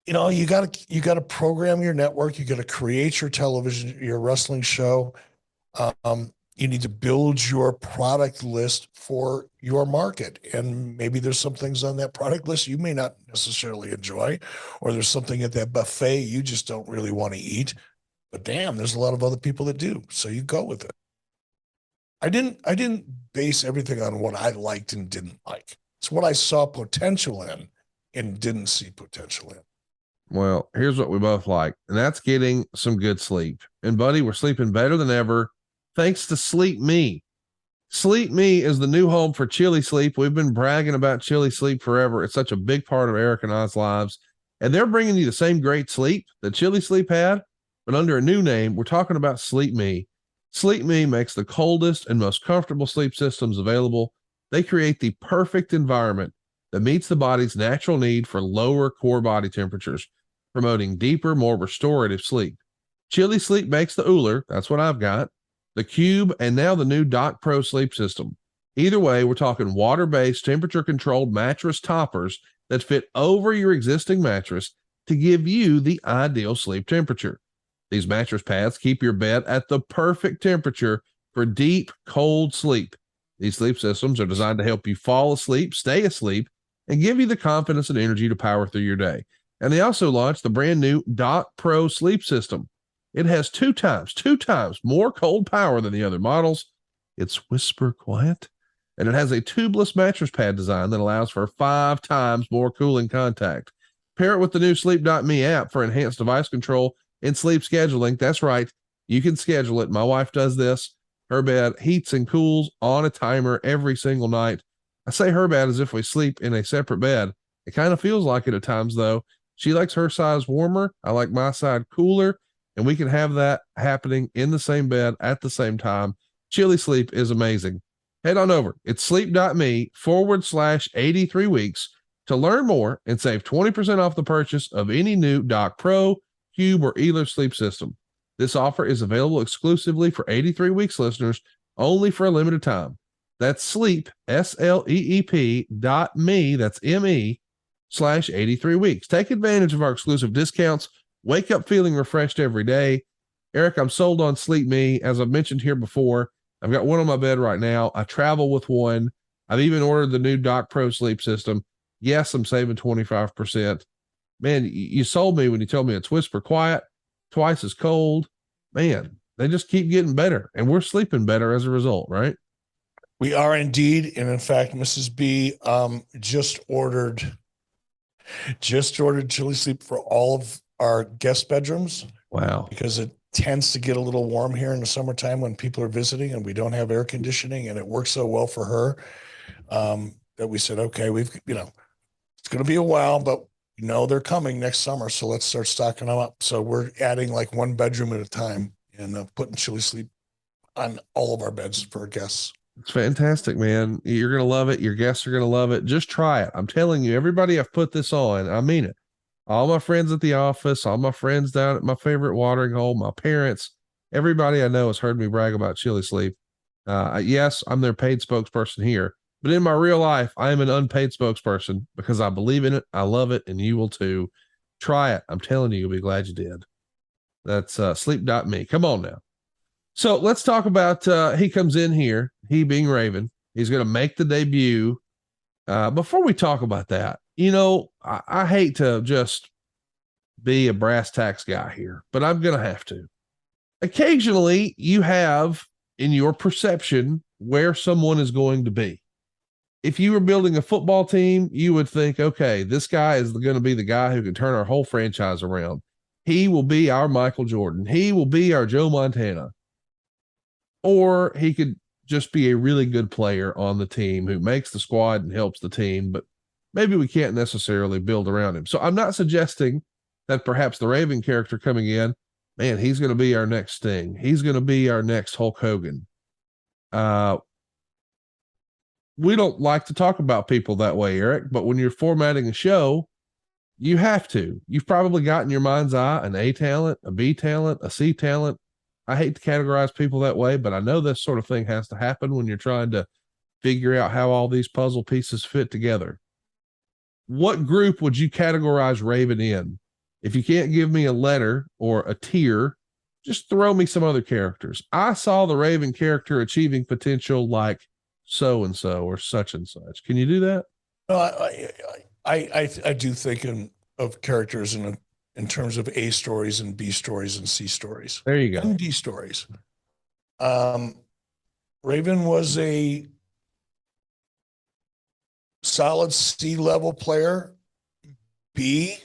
You gotta program your network. You gotta create your television, your wrestling show. You need to build your product list for your market. And maybe there's some things on that product list you may not necessarily enjoy, or there's something at that buffet you just don't really want to eat. But damn, there's a lot of other people that do. So you go with it. I didn't base everything on what I liked and didn't like. It's what I saw potential in and didn't see potential in. Well, here's what we both like, and that's getting some good sleep. And buddy, we're sleeping better than ever, thanks to Sleep Me. Sleep Me is the new home for Chili Sleep. We've been bragging about Chili Sleep forever. It's such a big part of Eric and I's lives. And they're bringing you the same great sleep that Chili Sleep had, but under a new name. We're talking about Sleep Me. Sleep Me makes the coldest and most comfortable sleep systems available. They create the perfect environment that meets the body's natural need for lower core body temperatures, promoting deeper, more restorative sleep. Chili Sleep makes the Uller, that's what I've got, the Cube, and now the new Doc Pro sleep system. Either way, we're talking water-based, temperature-controlled mattress toppers that fit over your existing mattress to give you the ideal sleep temperature. These mattress pads keep your bed at the perfect temperature for deep, cold sleep. These sleep systems are designed to help you fall asleep, stay asleep, and give you the confidence and energy to power through your day. And they also launched the brand new Doc Pro sleep system. It has two times more cold power than the other models. It's whisper quiet, and it has a tubeless mattress pad design that allows for 5 times more cooling contact. Pair it with the new Sleep.me app for enhanced device control and sleep scheduling. That's right, you can schedule it. My wife does this. Her bed heats and cools on a timer every single night. I say her bed as if we sleep in a separate bed. It kind of feels like it at times, though. She likes her size warmer. I like my side cooler, and we can have that happening in the same bed at the same time. Chilly Sleep is amazing. Head on over. It's sleep.me/83 weeks to learn more and save 20% off the purchase of any new Doc Pro, Cube, or Ehlers sleep system. This offer is available exclusively for 83 weeks listeners only for a limited time. That's sleep, SLEEP.me, that's ME/83 weeks. Take advantage of our exclusive discounts. Wake up feeling refreshed every day. Eric, I'm sold on Sleep Me. As I've mentioned here before, I've got one on my bed right now. I travel with one. I've even ordered the new Doc Pro sleep system. Yes, I'm saving 25%. Man, you sold me when you told me it's whisper quiet, twice as cold. Man, they just keep getting better, and we're sleeping better as a result, right? We are indeed. And in fact, Mrs. B just ordered Chili Sleep for all of our guest bedrooms. Wow. Because it tends to get a little warm here in the summertime when people are visiting and we don't have air conditioning, and it works so well for her that we said, okay, it's going to be a while, but they're coming next summer. So let's start stocking them up. So we're adding like one bedroom at a time and putting Chili Sleep on all of our beds for our guests. It's fantastic, man. You're going to love it. Your guests are going to love it. Just try it. I'm telling you, everybody I've put this on, I mean it. All my friends at the office, all my friends down at my favorite watering hole, my parents, everybody I know has heard me brag about Chili Sleep. Yes, I'm their paid spokesperson here, but in my real life, I am an unpaid spokesperson because I believe in it. I love it, and you will too. Try it. I'm telling you, you'll be glad you did. That's sleep.me. Come on now. So let's talk about he comes in here, he being Raven. He's going to make the debut. Before we talk about that, I hate to just be a brass tacks guy here, but I'm going to have to. Occasionally, you have in your perception where someone is going to be. If you were building a football team, you would think, okay, this guy is going to be the guy who can turn our whole franchise around. He will be our Michael Jordan. He will be our Joe Montana. Or he could just be a really good player on the team who makes the squad and helps the team, but maybe we can't necessarily build around him. So I'm not suggesting that perhaps the Raven character coming in, man, he's going to be our next Sting. He's going to be our next Hulk Hogan. We don't like to talk about people that way, Eric, but when you're formatting a show, you have to. You've probably got in your mind's eye an A talent, a B talent, a C talent. I hate to categorize people that way, but I know this sort of thing has to happen when you're trying to figure out how all these puzzle pieces fit together. What group would you categorize Raven in? If you can't give me a letter or a tier, just throw me some other characters. I saw the Raven character achieving potential like so-and-so or such and such. Can you do that? No, I do think of characters in terms of A stories and B stories and C stories. There you go. And D stories. Raven was a solid C level player, B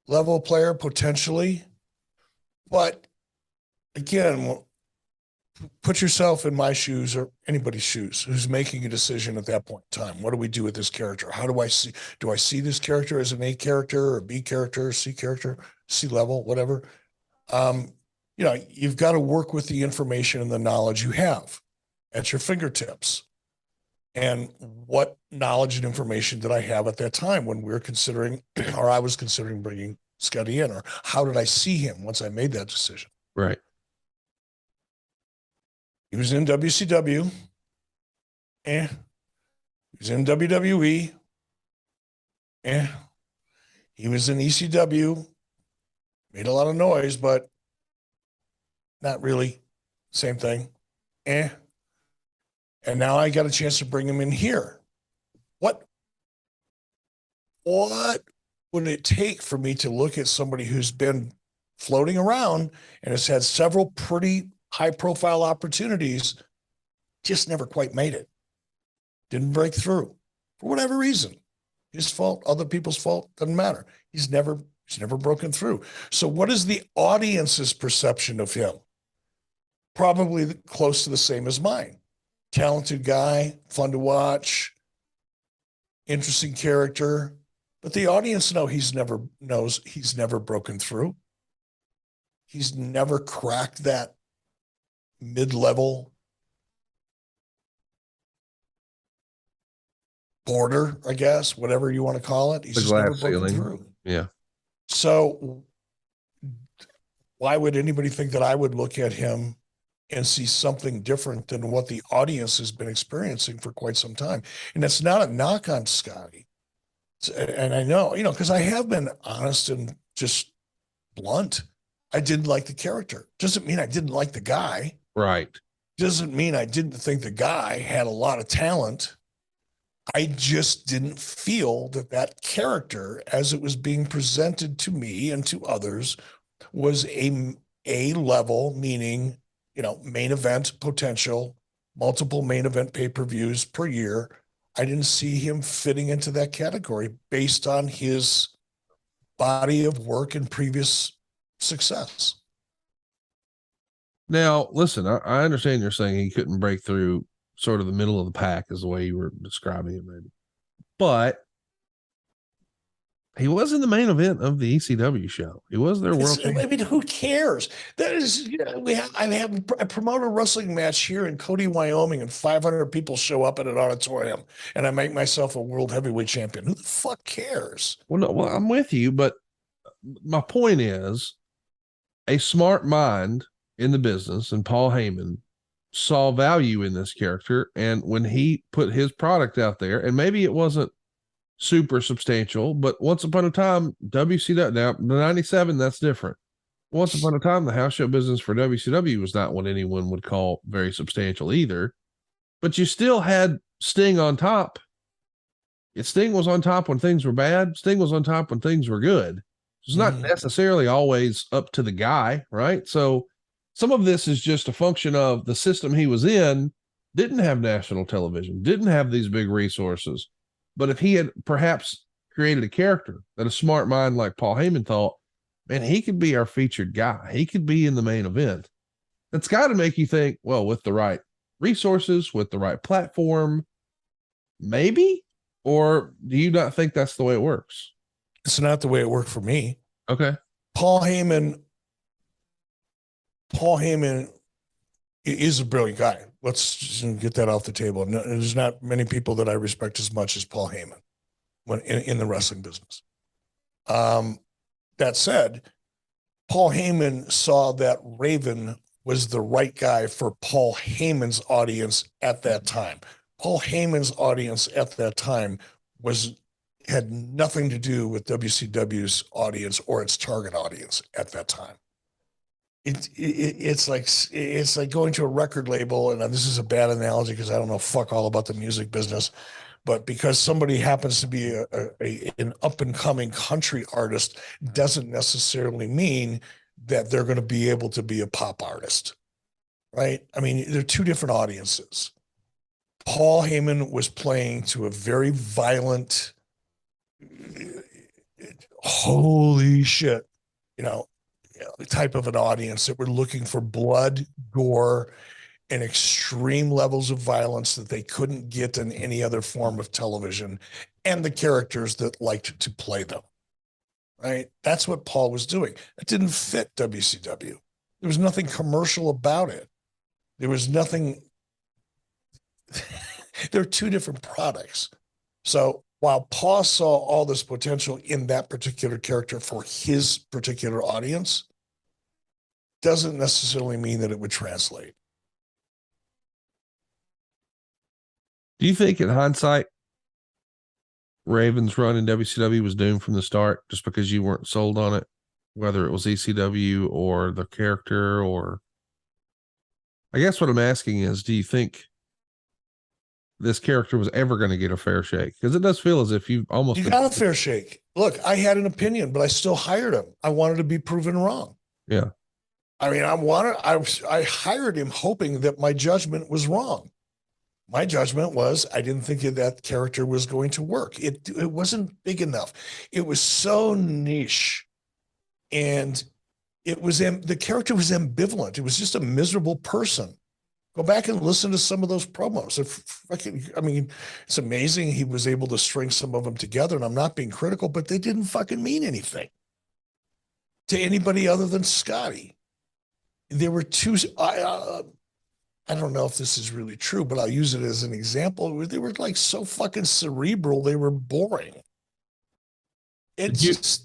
level player potentially. But again, put yourself in my shoes or anybody's shoes who's making a decision at that point in time. What do we do with this character? How do I see this character as an A character or a B character, C character, C level, whatever? You've got to work with the information and the knowledge you have at your fingertips. And what knowledge and information did I have at that time when we were considering, or I was considering bringing Scotty in, or how did I see him once I made that decision? Right. He was in WCW. He was in WWE. He was in ECW. Made a lot of noise, but not really. Same thing. And now I got a chance to bring him in here. What would it take for me to look at somebody who's been floating around and has had several pretty high profile opportunities, just never quite made it? Didn't break through for whatever reason. His fault, other people's fault, doesn't matter. He's never broken through. So what is the audience's perception of him? Probably close to the same as mine. Talented guy, fun to watch, interesting character, but the audience knows he's never broken through. He's never cracked that mid-level border, I guess, whatever you want to call it. He's The just never glass broken ceiling. through. Yeah. So why would anybody think that I would look at him and see something different than what the audience has been experiencing for quite some time? And that's not a knock on Scotty. And I know, because I have been honest and just blunt. I didn't like the character. Doesn't mean I didn't like the guy. Right. Doesn't mean I didn't think the guy had a lot of talent. I just didn't feel that character, as it was being presented to me and to others, was a level, meaning, main event potential, multiple main event pay-per-views per year. I didn't see him fitting into that category based on his body of work and previous success. Now, listen, I understand you're saying he couldn't break through sort of the middle of the pack is the way you were describing it, maybe. But he was in the main event of the ECW show. He was their world champion. I mean, who cares? That is, I promote a wrestling match here in Cody, Wyoming, and 500 people show up at an auditorium, and I make myself a world heavyweight champion. Who the fuck cares? Well, I'm with you, but my point is, a smart mind in the business, and Paul Heyman saw value in this character. And when he put his product out there, and maybe it wasn't super substantial, but once upon a time, WCW, now the 97, that's different. Once upon a time, the house show business for WCW was not what anyone would call very substantial either, but you still had Sting on top. Sting was on top when things were bad. Sting was on top when things were good. It's not necessarily always up to the guy, right? So some of this is just a function of the system he was in, didn't have national television, didn't have these big resources. But if he had perhaps created a character that a smart mind like Paul Heyman thought, man, he could be our featured guy. He could be in the main event. That's got to make you think, well, with the right resources, with the right platform, maybe? Or do you not think that's the way it works? It's not the way it worked for me. Okay. Paul Heyman is a brilliant guy. Let's just get that off the table. No, there's not many people that I respect as much as Paul Heyman when in the wrestling business. That said, Paul Heyman saw that Raven was the right guy for Paul Heyman's audience at that time. Paul Heyman's audience at that time had nothing to do with WCW's audience or its target audience at that time. It's like going to a record label, and this is a bad analogy because I don't know fuck all about the music business, but because somebody happens to be an up and coming country artist doesn't necessarily mean that they're going to be able to be a pop artist, right? I mean, they're two different audiences. Paul Heyman was playing to a very violent, holy shit, type of an audience that were looking for blood, gore, and extreme levels of violence that they couldn't get in any other form of television, and the characters that liked to play them, right? That's what Paul was doing. It didn't fit WCW. There was nothing commercial about it. There was nothing. They're two different products. So while Paul saw all this potential in that particular character for his particular audience, doesn't necessarily mean that it would translate. Do you think in hindsight, Ravens run in WCW was doomed from the start just because you weren't sold on it, whether it was ECW or the character, or I guess what I'm asking is, do you think this character was ever going to get a fair shake? Because it does feel as if you've almost You got a fair shake. Look, I had an opinion, but I still hired him. I wanted to be proven wrong. Yeah. I mean, I hired him hoping that my judgment was wrong. My judgment was I didn't think that character was going to work. It wasn't big enough. It was so niche, and the character was ambivalent. It was just a miserable person. Go back and listen to some of those promos. I mean, it's amazing he was able to string some of them together, and I'm not being critical, but they didn't fucking mean anything to anybody other than Scotty. There were two. I don't know if this is really true, but I'll use it as an example. They were like so fucking cerebral, they were boring. It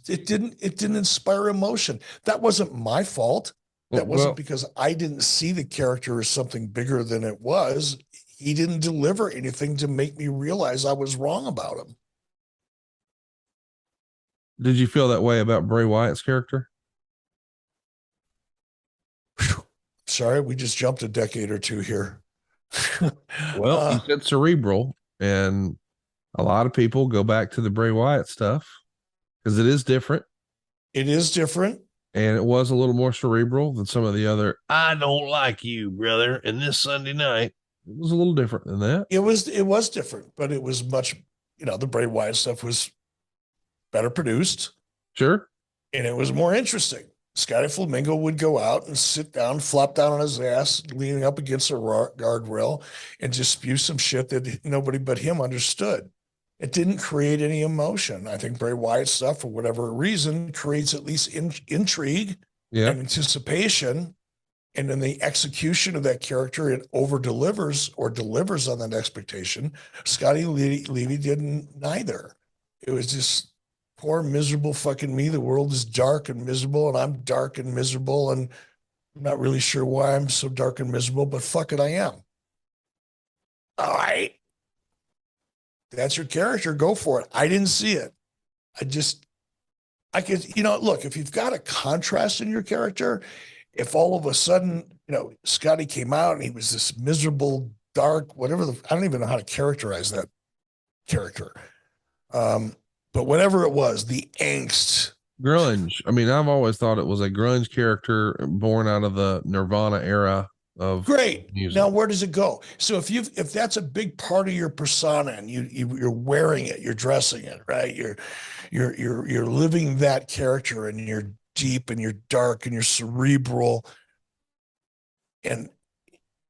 didn't inspire emotion. That wasn't my fault. That wasn't because I didn't see the character as something bigger than it was. He didn't deliver anything to make me realize I was wrong about him. Did you feel that way about Bray Wyatt's character? Sorry, we just jumped a decade or two here. Well, you said cerebral, and a lot of people go back to the Bray Wyatt stuff because it is different. It is different. And it was a little more cerebral than some of the other, I don't like you, brother, and this Sunday night. It was a little different than that. It was different, but it was much, the Bray Wyatt stuff was better produced. Sure. And it was more interesting. Scotty Flamingo would go out and sit down, flop down on his ass, leaning up against a guardrail, and just spew some shit that nobody but him understood. It didn't create any emotion. I think Bray Wyatt stuff, for whatever reason, creates at least intrigue and anticipation. And in the execution of that character, it over-delivers or delivers on that expectation. Scotty Levy didn't neither. It was just poor, miserable fucking me. The world is dark and miserable, and I'm dark and miserable, and I'm not really sure why I'm so dark and miserable, but fuck it, I am. All right. That's your character. Go for it. I didn't see it. I could, look, if you've got a contrast in your character, if all of a sudden, Scotty came out and he was this miserable, dark, whatever I don't even know how to characterize that character. But whatever it was, the angst. Grunge. I mean, I've always thought it was a grunge character born out of the Nirvana era of great music. Now, where does it go? So if that's a big part of your persona and you're wearing it, you're dressing it, right? You're living that character, and you're deep and you're dark and you're cerebral, and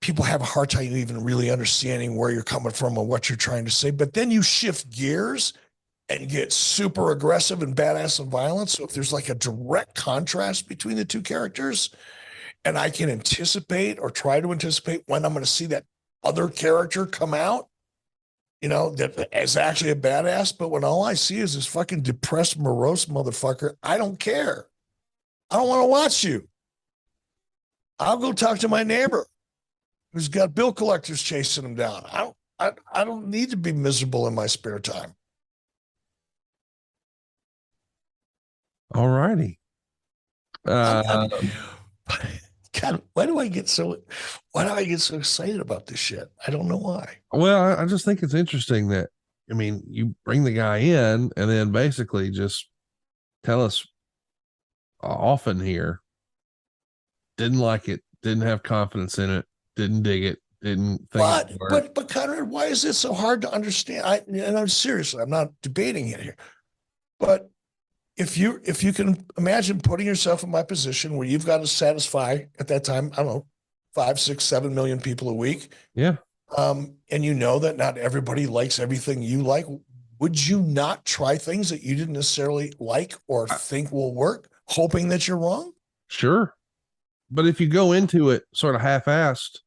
people have a hard time even really understanding where you're coming from and what you're trying to say. But then you shift gears and get super aggressive and badass and violent. So if there's like a direct contrast between the two characters, and I can anticipate or try to anticipate when I'm going to see that other character come out, that is actually a badass, but when all I see is this fucking depressed, morose motherfucker, I don't care. I don't want to watch you. I'll go talk to my neighbor who's got bill collectors chasing him down. I don't need to be miserable in my spare time. All righty. God, why do I get so excited about this shit? I don't know why. Well, I just think it's interesting that, you bring the guy in and then basically just tell us often here, didn't like it, didn't have confidence in it, didn't dig it, didn't think. But Conrad, why is it so hard to understand? I'm seriously, I'm not debating it here, but if you can imagine putting yourself in my position where you've got to satisfy at that time, I don't know, 5, 6, 7 million people a week. Yeah. And that not everybody likes everything you like. Would you not try things that you didn't necessarily like or think will work, hoping that you're wrong? Sure. But if you go into it sort of half-assed.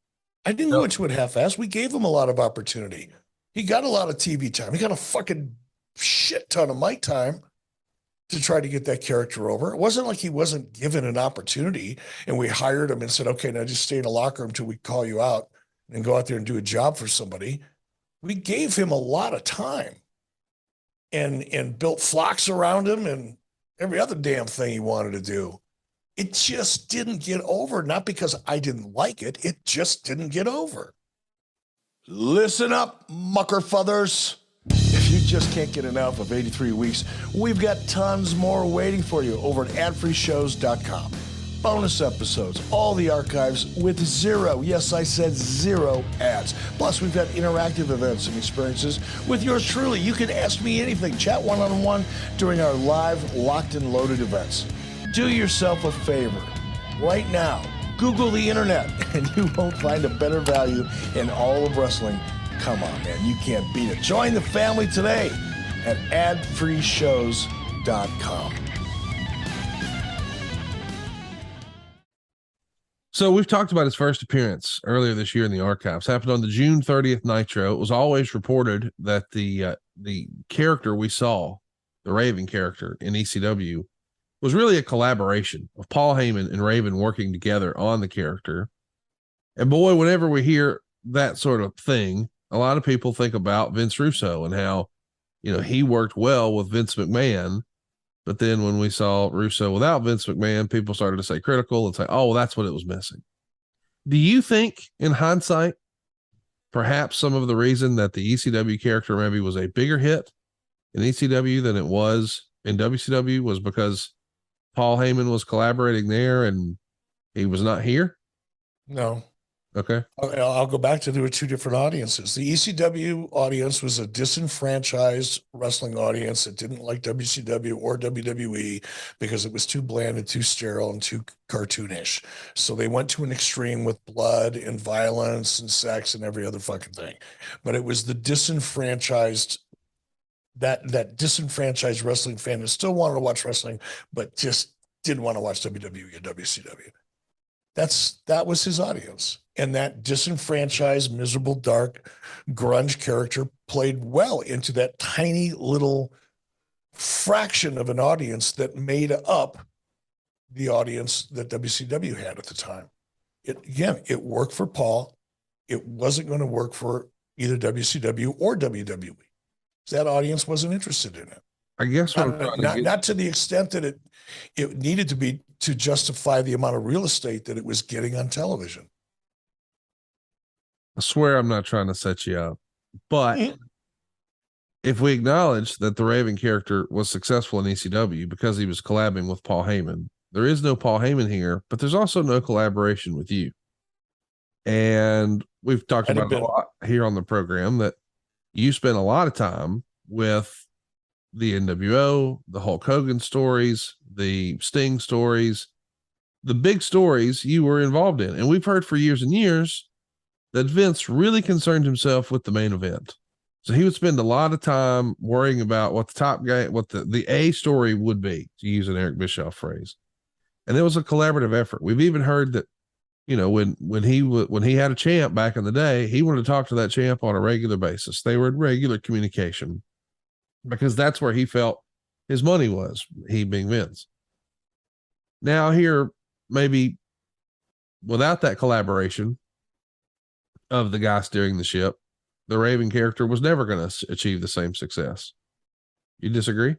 I didn't go into it half-assed. We gave him a lot of opportunity. He got a lot of TV time. He got a fucking shit ton of mic time to try to get that character over. It wasn't like he wasn't given an opportunity and we hired him and said, okay, now just stay in the locker room until we call you out and go out there and do a job for somebody. we gave him a lot of time and built flocks around him and every other damn thing he wanted to do. It just didn't get over, not because I didn't like it. It just didn't get over. Listen up, muckerfuthers. If you just can't get enough of 83 Weeks, we've got tons more waiting for you over at adfreeshows.com. Bonus episodes, all the archives with zero, yes, I said zero ads. Plus, we've got interactive events and experiences with yours truly. You can ask me anything, chat one-on-one during our live locked and loaded events. Do yourself a favor. Right now, Google the internet and you won't find a better value in all of wrestling. Come on, man, you can't beat it. Join the family today at adfreeshows.com. So we've talked about his first appearance earlier this year in the archives. Happened on the June 30th Nitro. It was always reported that the character we saw, the Raven character in ECW, was really a collaboration of Paul Heyman and Raven working together on the character. And boy, whenever we hear that sort of thing, a lot of people think about Vince Russo and how, he worked well with Vince McMahon. But then when we saw Russo without Vince McMahon, people started to say critical and say, oh, well, that's what it was missing. Do you think, in hindsight, perhaps some of the reason that the ECW character maybe was a bigger hit in ECW than it was in WCW was because Paul Heyman was collaborating there and he was not here? No. Okay. I'll go back to there were two different audiences. The ECW audience was a disenfranchised wrestling audience that didn't like WCW or WWE because it was too bland and too sterile and too cartoonish. So they went to an extreme with blood and violence and sex and every other fucking thing. But it was the disenfranchised, that disenfranchised wrestling fan that still wanted to watch wrestling, but just didn't want to watch WWE or WCW. That was his audience. And that disenfranchised, miserable, dark, grunge character played well into that tiny little fraction of an audience that made up the audience that WCW had at the time. It worked for Paul. It wasn't going to work for either WCW or WWE. That audience wasn't interested in it. I guess not to the extent that it needed to be to justify the amount of real estate that it was getting on television. I swear I'm not trying to set you up, but if we acknowledge that the Raven character was successful in ECW because he was collabing with Paul Heyman, there is no Paul Heyman here, but there's also no collaboration with you. And we've talked about it a lot here on the program that you spent a lot of time with the NWO, the Hulk Hogan stories, the Sting stories, the big stories you were involved in. And we've heard for years and years that Vince really concerned himself with the main event. So he would spend a lot of time worrying about what the top guy, what the A story would be, to use an Eric Bischoff phrase. And it was a collaborative effort. We've even heard that, when he had a champ back in the day, he wanted to talk to that champ on a regular basis. They were in regular communication because that's where he felt his money was, he being Vince. Now here, maybe without that collaboration of the guy steering the ship, the Raven character was never going to achieve the same success. You disagree?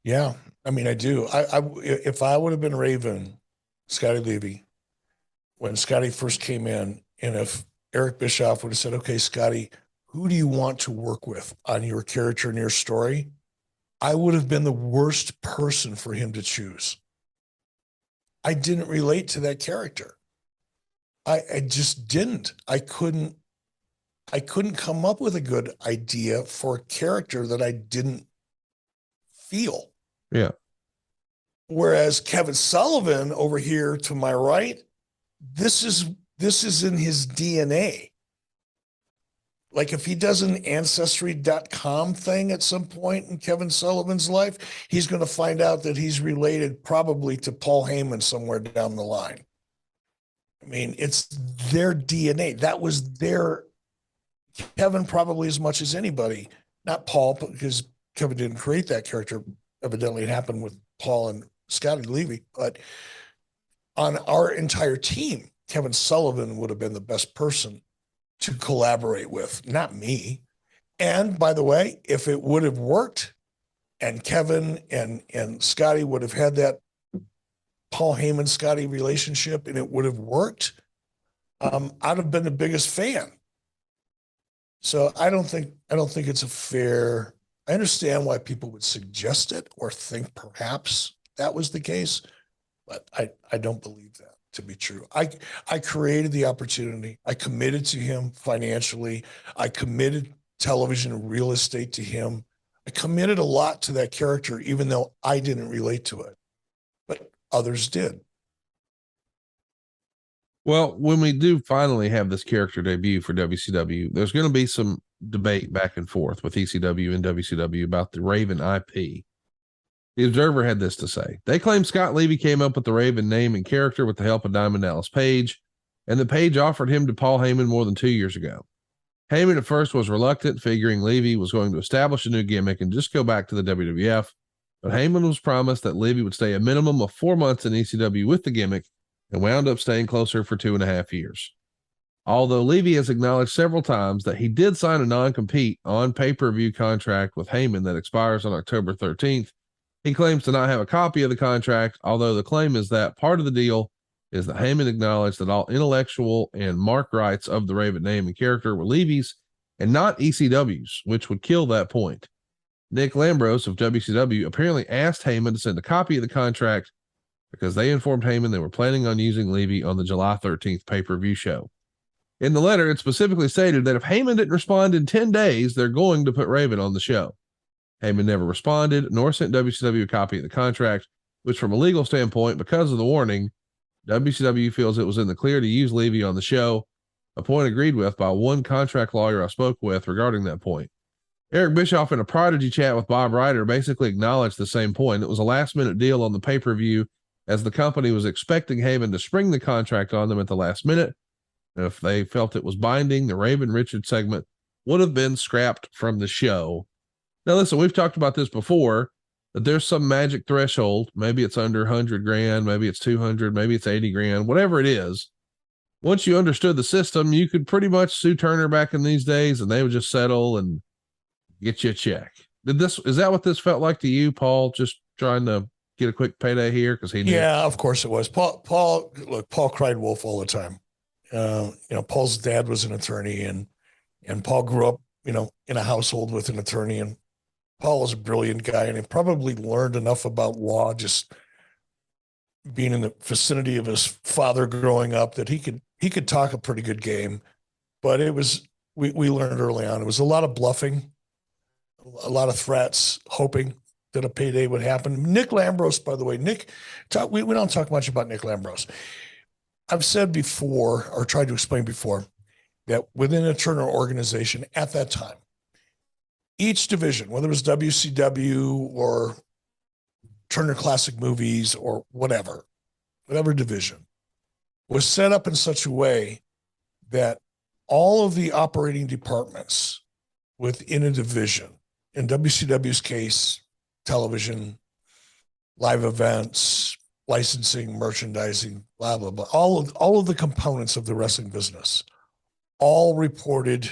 Yeah. I mean, I do. If I would have been Raven, Scotty Levy, when Scotty first came in, and if Eric Bischoff would have said, okay, Scotty, who do you want to work with on your character and your story? I would have been the worst person for him to choose. I didn't relate to that character. I just didn't. I couldn't come up with a good idea for a character that I didn't feel. Yeah. Whereas Kevin Sullivan over here to my right, this is in his DNA. Like if he does an ancestry.com thing at some point in Kevin Sullivan's life, he's going to find out that he's related probably to Paul Heyman somewhere down the line. I mean, it's their DNA. That was their Kevin probably as much as anybody, not Paul, because Kevin didn't create that character. Evidently it happened with Paul and Scotty Levy, but on our entire team, Kevin Sullivan would have been the best person to collaborate with, not me. And by the way, if it would have worked and Kevin and Scotty would have had that Paul Heyman Scotty relationship and it would have worked, I'd have been the biggest fan. So I don't think it's a fair. I understand why people would suggest it or think perhaps that was the case, but I don't believe that to be true. I created the opportunity. I committed to him financially. I committed television and real estate to him. I committed a lot to that character, even though I didn't relate to it, but others did. Well, when we do finally have this character debut for WCW, there's going to be some debate back and forth with ECW and WCW about the Raven IP. The Observer had this to say. They claim Scott Levy came up with the Raven name and character with the help of Diamond Dallas Page, and that Page offered him to Paul Heyman more than 2 years ago. Heyman at first was reluctant, figuring Levy was going to establish a new gimmick and just go back to the WWF, but Heyman was promised that Levy would stay a minimum of 4 months in ECW with the gimmick and wound up staying closer for 2.5 years. Although Levy has acknowledged several times that he did sign a non-compete on pay-per-view contract with Heyman that expires on October 13th, he claims to not have a copy of the contract, although the claim is that part of the deal is that Heyman acknowledged that all intellectual and mark rights of the Raven name and character were Levy's and not ECW's, which would kill that point. Nick Lambros of WCW apparently asked Heyman to send a copy of the contract because they informed Heyman they were planning on using Levy on the July 13th pay-per-view show. In the letter, it specifically stated that if Heyman didn't respond in 10 days, they're going to put Raven on the show. Heyman never responded, nor sent WCW a copy of the contract, which from a legal standpoint, because of the warning, WCW feels it was in the clear to use Levy on the show, a point agreed with by one contract lawyer I spoke with regarding that point. Eric Bischoff in a Prodigy chat with Bob Ryder basically acknowledged the same point. It was a last-minute deal on the pay-per-view as the company was expecting Heyman to spring the contract on them at the last minute. And if they felt it was binding, the Raven Richards segment would have been scrapped from the show. Now, listen, we've talked about this before, that there's some magic threshold. Maybe it's under 100 grand, maybe it's 200, maybe it's 80 grand, whatever it is. Once you understood the system, you could pretty much sue Turner back in these days and they would just settle and get you a check. Is that what this felt like to you, Paul? Just trying to get a quick payday here because he knew. Yeah, of course it was. Paul cried wolf all the time. Paul's dad was an attorney and Paul grew up, in a household with an attorney, and Paul was a brilliant guy and he probably learned enough about law just being in the vicinity of his father growing up that he could talk a pretty good game. But we learned early on, it was a lot of bluffing, a lot of threats, hoping that a payday would happen. Nick Lambros, by the way, we don't talk much about Nick Lambros. I've said before, or tried to explain before, that within a Turner organization at that time, each division, whether it was WCW or Turner Classic Movies or whatever division, was set up in such a way that all of the operating departments within a division, in WCW's case, television, live events, licensing, merchandising, blah, blah, blah, all of the components of the wrestling business, all reported,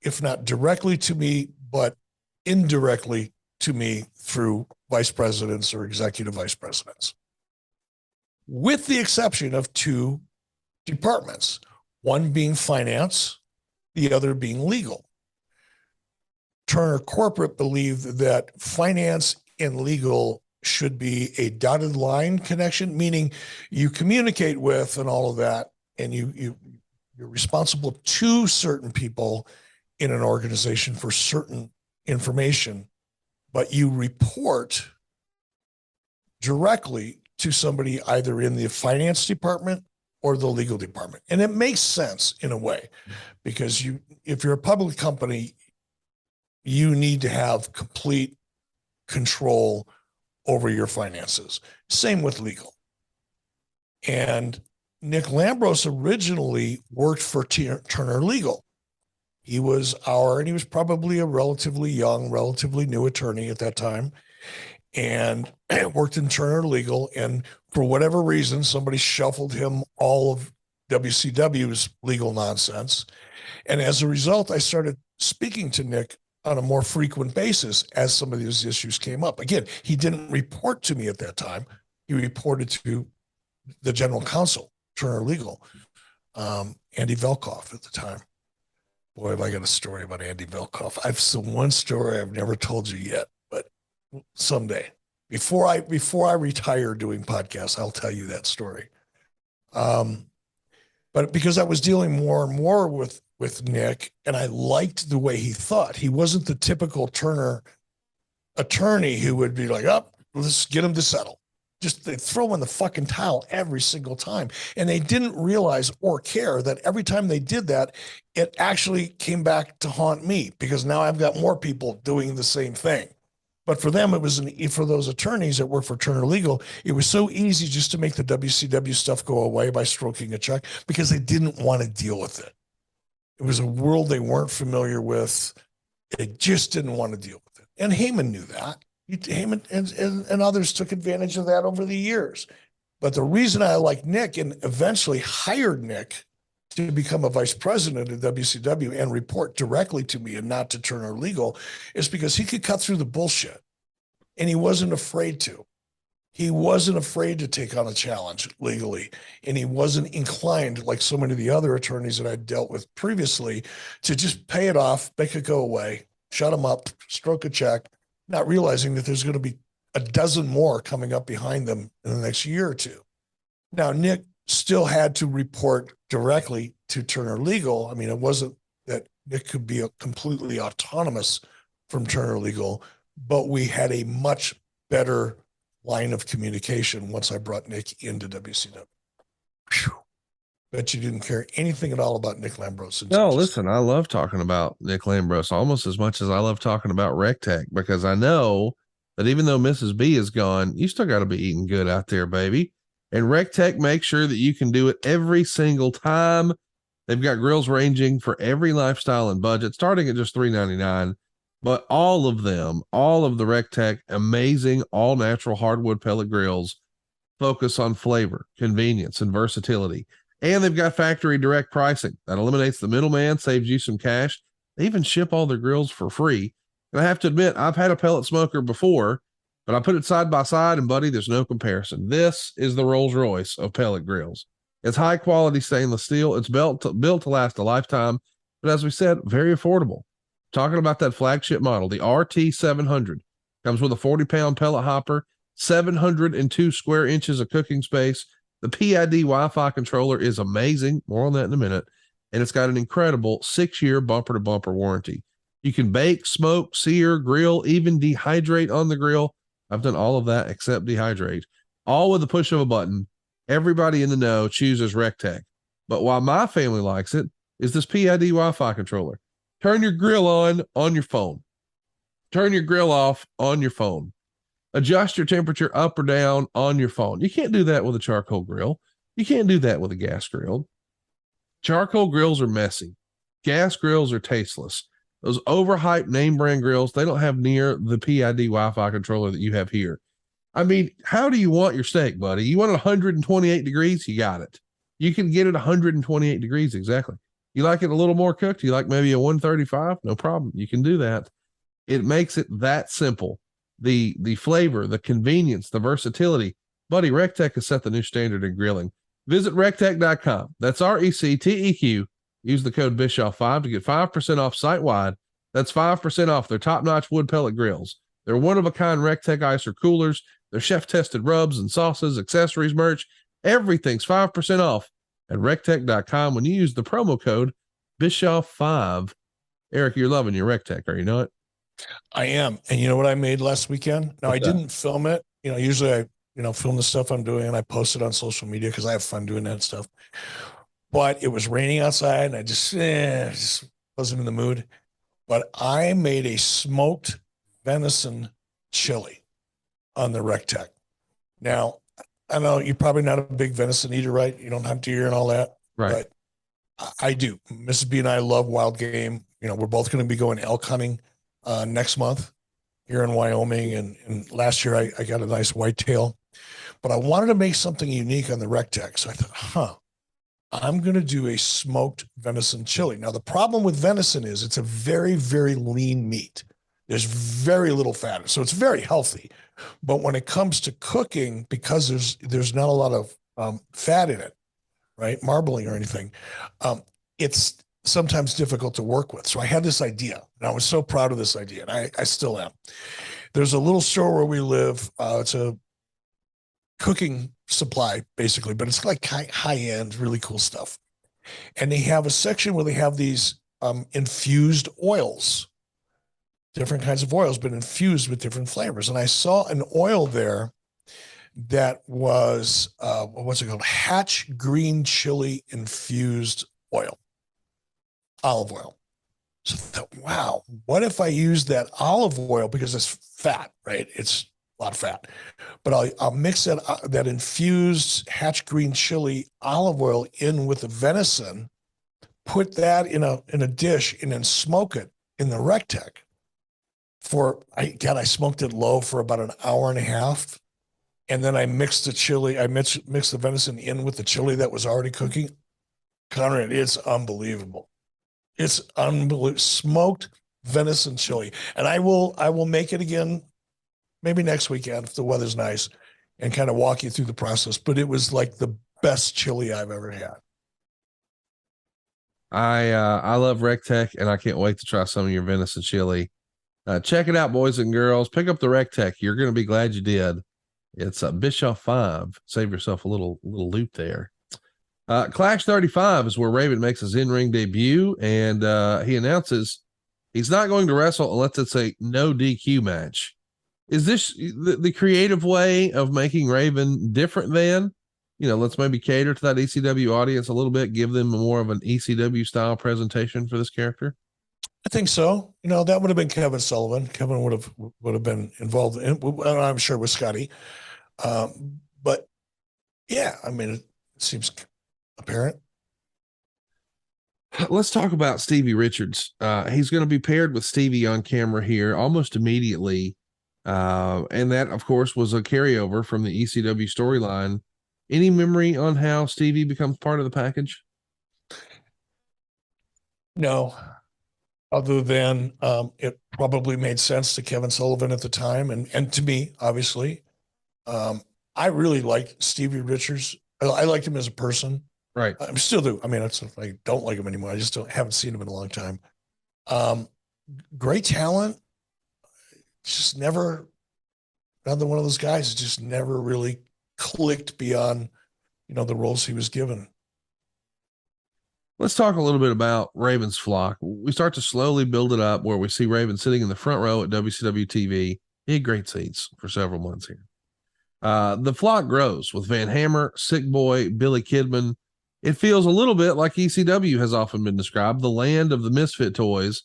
if not directly to me, but indirectly to me through vice presidents or executive vice presidents, with the exception of two departments, one being finance, the other being legal. Turner Corporate believed that finance and legal should be a dotted line connection, meaning you communicate with and all of that, and you're responsible to certain people in an organization for certain information, but you report directly to somebody either in the finance department or the legal department. And it makes sense in a way, because if you're a public company, you need to have complete control over your finances. Same with legal. And Nick Lambros originally worked for Turner Legal. He was probably a relatively young, relatively new attorney at that time, and worked in Turner Legal. And for whatever reason, somebody shuffled him all of WCW's legal nonsense. And as a result, I started speaking to Nick on a more frequent basis as some of these issues came up. Again, he didn't report to me at that time. He reported to the general counsel, Turner Legal, Andy Velkoff at the time. Boy, have I got a story about Andy Velkoff. I've seen one story I've never told you yet, but someday, before I retire doing podcasts, I'll tell you that story. But because I was dealing more and more with Nick, and I liked the way he thought. He wasn't the typical Turner attorney who would be like, "Oh, let's get him to settle." Just they throw in the fucking towel every single time. And they didn't realize or care that every time they did that, it actually came back to haunt me, because now I've got more people doing the same thing. But for them, it was for those attorneys that work for Turner Legal, it was so easy just to make the WCW stuff go away by stroking a check, because they didn't want to deal with it. It was a world they weren't familiar with. They just didn't want to deal with it. And Heyman knew that. Heyman and others took advantage of that over the years. But the reason I like Nick and eventually hired Nick to become a vice president at WCW and report directly to me and not to Turner Legal is because he could cut through the bullshit. And he wasn't afraid to. He wasn't afraid to take on a challenge legally. And he wasn't inclined, like so many of the other attorneys that I dealt with previously, to just pay it off, make it go away, shut him up, stroke a check, not realizing that there's going to be a dozen more coming up behind them in the next year or two. Now, Nick still had to report directly to Turner Legal. I mean, it wasn't that Nick could be completely autonomous from Turner Legal, but we had a much better line of communication once I brought Nick into WCW. Whew. Bet you didn't care anything at all about Nick Lambros. No, listen, I love talking about Nick Lambros almost as much as I love talking about RecTech, because I know that even though Mrs. B is gone, you still got to be eating good out there, baby. And RecTech makes sure that you can do it every single time. They've got grills ranging for every lifestyle and budget, starting at just $3.99. But all of them, all of the RecTech amazing all natural hardwood pellet grills focus on flavor, convenience, and versatility. And they've got factory direct pricing that eliminates the middleman, saves you some cash. They even ship all their grills for free. And I have to admit, I've had a pellet smoker before, but I put it side by side, and buddy, there's no comparison. This is the Rolls Royce of pellet grills. It's high quality stainless steel. It's built to last a lifetime, but as we said, very affordable. Talking about that flagship model, the RT700 comes with a 40-pound pellet hopper, 702 square inches of cooking space. The PID Wi-Fi controller is amazing. More on that in a minute. And it's got an incredible 6-year bumper-to-bumper warranty. You can bake, smoke, sear, grill, even dehydrate on the grill. I've done all of that except dehydrate. All with the push of a button. Everybody in the know chooses RecTech. But why my family likes it is this PID Wi-Fi controller. Turn your grill on your phone. Turn your grill off on your phone. Adjust your temperature up or down on your phone. You can't do that with a charcoal grill. You can't do that with a gas grill. Charcoal grills are messy. Gas grills are tasteless. Those overhyped name brand grills, they don't have near the PID Wi-Fi controller that you have here. I mean, how do you want your steak, buddy? You want it 128 degrees? You got it. You can get it 128 degrees exactly. You like it a little more cooked? You like maybe a 135? No problem. You can do that. It makes it that simple. The flavor, the convenience, the versatility. Buddy, RecTech has set the new standard in grilling. Visit rectech.com. That's RECTEQ. Use the code Bischoff5 to get 5% off site-wide. That's 5% off their top-notch wood pellet grills. They're one-of-a-kind RecTech icer coolers. Their chef-tested rubs and sauces, accessories, merch. Everything's 5% off at rectech.com when you use the promo code Bischoff5. Eric, you're loving your RecTech, are you not? I am. And you know what I made last weekend? Now, I didn't film it. You know, usually I, film the stuff I'm doing and I post it on social media because I have fun doing that stuff. But it was raining outside and I just wasn't in the mood. But I made a smoked venison chili on the RecTech. Now, I know you're probably not a big venison eater, right? You don't hunt deer and all that. Right. But I do. Mrs. B and I love wild game. We're both going to be going elk hunting next month here in Wyoming. And last year I got a nice whitetail, but I wanted to make something unique on the RecTech. So I thought, I'm going to do a smoked venison chili. Now, the problem with venison is it's a very, very lean meat. There's very little fat, so it's very healthy. But when it comes to cooking, because there's not a lot of fat in it, right, marbling or anything, it's sometimes difficult to work with. So I had this idea, and I was so proud of this idea, and I still am. There's a little store where we live. It's a cooking supply, basically, but it's like high end, really cool stuff. And they have a section where they have these infused oils, different kinds of oils, but infused with different flavors. And I saw an oil there that was, what's it called? Hatch green chili infused oil, olive oil. So I thought, wow, what if I use that olive oil, because it's fat, right? It's a lot of fat, but I'll mix that infused Hatch green chili olive oil in with the venison, put that in a dish, and then smoke it in the Rectech I smoked it low for about an hour and a half. And then I mixed the chili. I mixed the venison in with the chili that was already cooking. Conrad, it's unbelievable. It's unbelievable. Smoked venison chili. And I will make it again maybe next weekend if the weather's nice, and kind of walk you through the process. But it was like the best chili I've ever had. I love Rectech, and I can't wait to try some of your venison chili. Check it out, boys and girls. Pick up the Rectech. You're going to be glad you did. It's a Bischoff 5. Save yourself a little loop there. Clash 35 is where Raven makes his in-ring debut, and he announces he's not going to wrestle unless it's a no DQ match. Is this the creative way of making Raven different than, let's maybe cater to that ECW audience a little bit, give them more of an ECW style presentation for this character? I think so. That would have been Kevin Sullivan. Kevin would have been involved in, I'm sure, with Scotty. But yeah, I mean, it seems apparent. Let's talk about Stevie Richards. He's going to be paired with Stevie on camera here almost immediately. And that, of course, was a carryover from the ECW storyline. Any memory on how Stevie becomes part of the package? No, other than it probably made sense to Kevin Sullivan at the time, and to me, obviously. I really liked Stevie Richards. I liked him as a person. Right. I still do. I mean, I don't like him anymore. I just haven't seen him in a long time. Great talent. Just never, another one of those guys just never really clicked beyond, the roles he was given. Let's talk a little bit about Raven's flock. We start to slowly build it up where we see Raven sitting in the front row at WCW TV. He had great seats for several months here. The flock grows with Van Hammer, Sick Boy, Billy Kidman. It feels a little bit like ECW has often been described, the land of the misfit toys.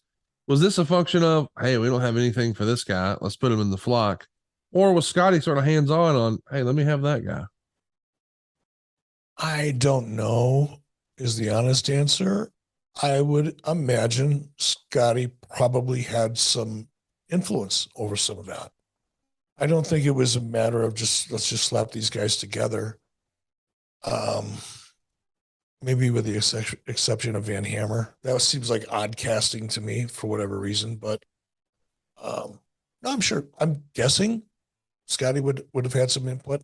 Was this a function of, hey, we don't have anything for this guy, let's put him in the flock? Or was Scotty sort of hands-on on, hey, let me have that guy? I don't know is the honest answer. I would imagine Scotty probably had some influence over some of that. I don't think it was a matter of let's just slap these guys together. Maybe with the exception of Van Hammer. That seems like odd casting to me for whatever reason, but no, I'm guessing Scotty would have had some input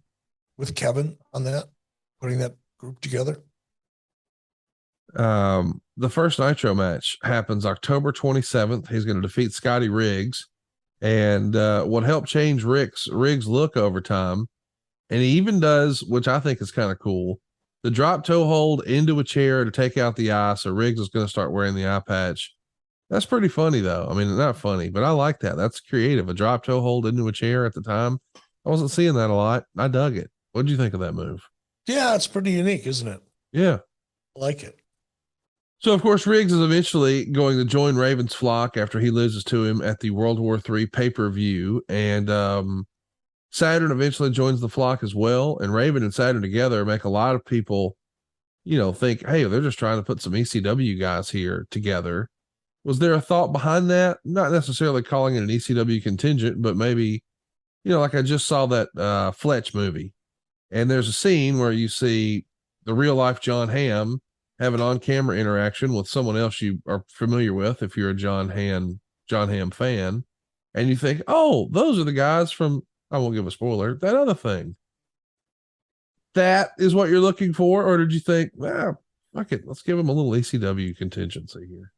with Kevin on that, putting that group together. The first Nitro match happens October 27th. He's going to defeat Scotty Riggs. And what helped change Riggs' look over time, and he even does, which I think is kind of cool, the drop toe hold into a chair to take out the eye. So Riggs is going to start wearing the eye patch. That's pretty funny, though. I mean, not funny, but I like that. That's creative. A drop toe hold into a chair at the time. I wasn't seeing that a lot. I dug it. What did you think of that move? Yeah, it's pretty unique, isn't it? Yeah. I like it. So, of course, Riggs is eventually going to join Raven's flock after he loses to him at the World War III pay-per-view. And Saturn eventually joins the flock as well. And Raven and Saturn together make a lot of people, think, hey, they're just trying to put some ECW guys here together. Was there a thought behind that? Not necessarily calling it an ECW contingent, but maybe, like I just saw that Fletch movie. And there's a scene where you see the real-life John Hamm have an on-camera interaction with someone else you are familiar with if you're a John Hamm fan, and you think, oh, those are the guys from, I won't give a spoiler, that other thing. That is what you're looking for, or did you think, well, fuck it, let's give them a little ECW contingency here?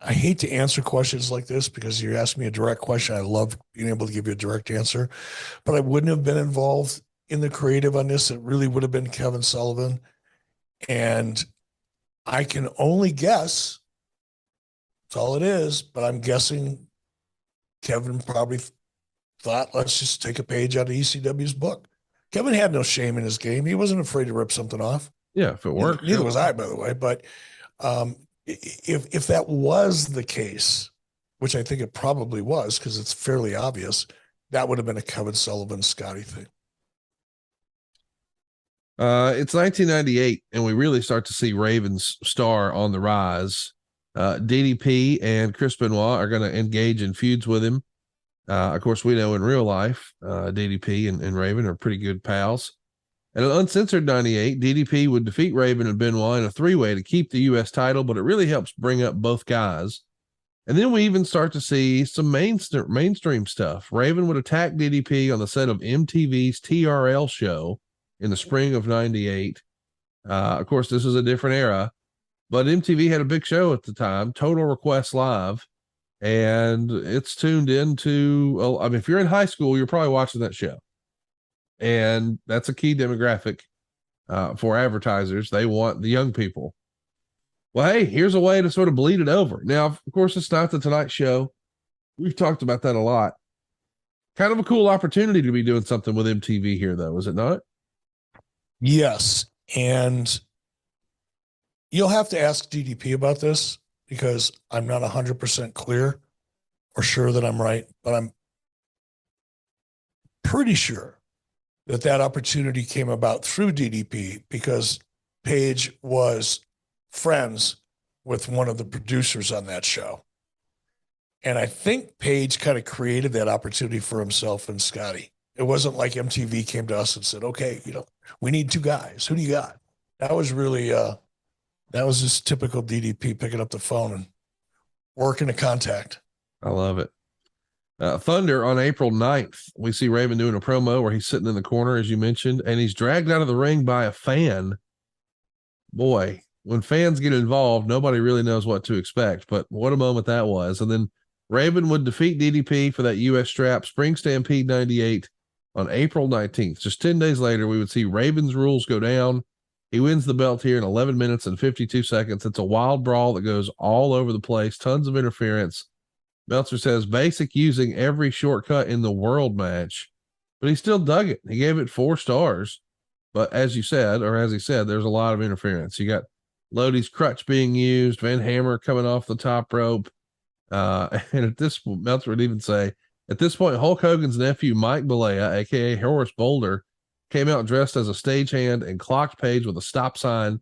I hate to answer questions like this because you're asking me a direct question. I love being able to give you a direct answer, but I wouldn't have been involved in the creative on this. It really would have been Kevin Sullivan. And I can only guess. That's all it is. But I'm guessing Kevin probably thought, let's just take a page out of ECW's book. Kevin had no shame in his game. He wasn't afraid to rip something off. Yeah, if it worked. Neither was I, by the way. But if that was the case, which I think it probably was, because it's fairly obvious, that would have been a Kevin Sullivan Scotty thing. It's 1998, and we really start to see Raven's star on the rise. DDP and Chris Benoit are going to engage in feuds with him. Of course, we know in real life, DDP and Raven are pretty good pals. In an uncensored 98, DDP would defeat Raven and Benoit in a three-way to keep the U.S. title, but it really helps bring up both guys. And then we even start to see some mainstream stuff. Raven would attack DDP on the set of MTV's TRL show in the spring of 98. Of course, this is a different era, but MTV had a big show at the time, Total Request Live, and it's tuned into, I mean, if you're in high school, you're probably watching that show. And that's a key demographic for advertisers. They want the young people. Well, hey, here's a way to sort of bleed it over. Now, of course, it's not the Tonight Show. We've talked about that a lot. Kind of a cool opportunity to be doing something with MTV here, though, is it not? Yes. And you'll have to ask DDP about this because I'm not 100% clear or sure that I'm right, but I'm pretty sure that opportunity came about through DDP because Paige was friends with one of the producers on that show. And I think Paige kind of created that opportunity for himself and Scotty. It wasn't like MTV came to us and said, okay, we need two guys. Who do you got? That was really, that was just typical DDP picking up the phone and working a contact. I love it. Thunder on April 9th, we see Raven doing a promo where he's sitting in the corner, as you mentioned, and he's dragged out of the ring by a fan. Boy, when fans get involved, nobody really knows what to expect, but what a moment that was. And then Raven would defeat DDP for that U.S. strap, Spring Stampede 98 on April 19th. Just 10 days later, we would see Raven's rules go down. He wins the belt here in 11 minutes and 52 seconds. It's a wild brawl that goes all over the place, tons of interference. Meltzer says basic using every shortcut in the world match, but he still dug it. He gave it 4 stars. But as you said, or as he said, there's a lot of interference. You got Lodi's crutch being used, Van Hammer coming off the top rope. And at this point, Meltzer would even say, at this point, Hulk Hogan's nephew, Mike Balea, aka Horace Boulder, came out dressed as a stagehand and clocked Paige with a stop sign,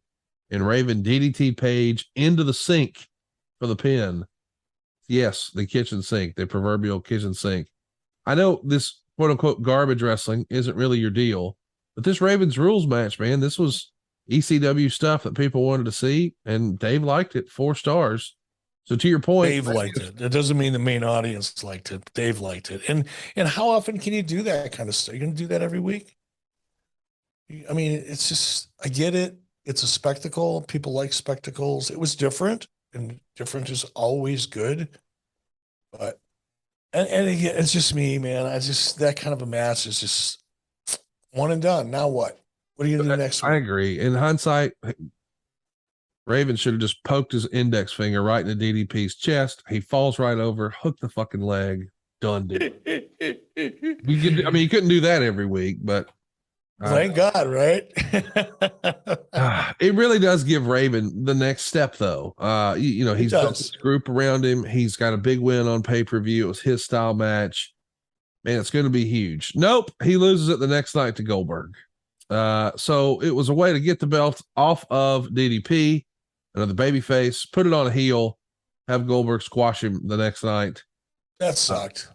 and Raven DDT Paige into the sink for the pin. Yes, the kitchen sink, the proverbial kitchen sink. I know this quote unquote garbage wrestling isn't really your deal, but this Ravens rules match, man, this was ECW stuff that people wanted to see, and Dave liked it. 4 stars. So to your point, Dave liked it. It doesn't mean the main audience liked it. Dave liked it. And how often can you do that kind of stuff? You're going to do that every week? I mean, it's just, I get it. It's a spectacle. People like spectacles. It was different, and different is always good. But, and again, it's just me, man. That kind of a match is just one and done. Now what? What are you going to do next week? I agree. In hindsight, Raven should have just poked his index finger right into DDP's chest. He falls right over, hook the fucking leg, done deal. You couldn't do that every week, but thank God, right? It really does give Raven the next step, though. He's built this group around him. He's got a big win on pay-per-view. It was his style match. Man, it's going to be huge. Nope, he loses it the next night to Goldberg. So it was a way to get the belt off of DDP, another babyface, put it on a heel, have Goldberg squash him the next night. That sucked.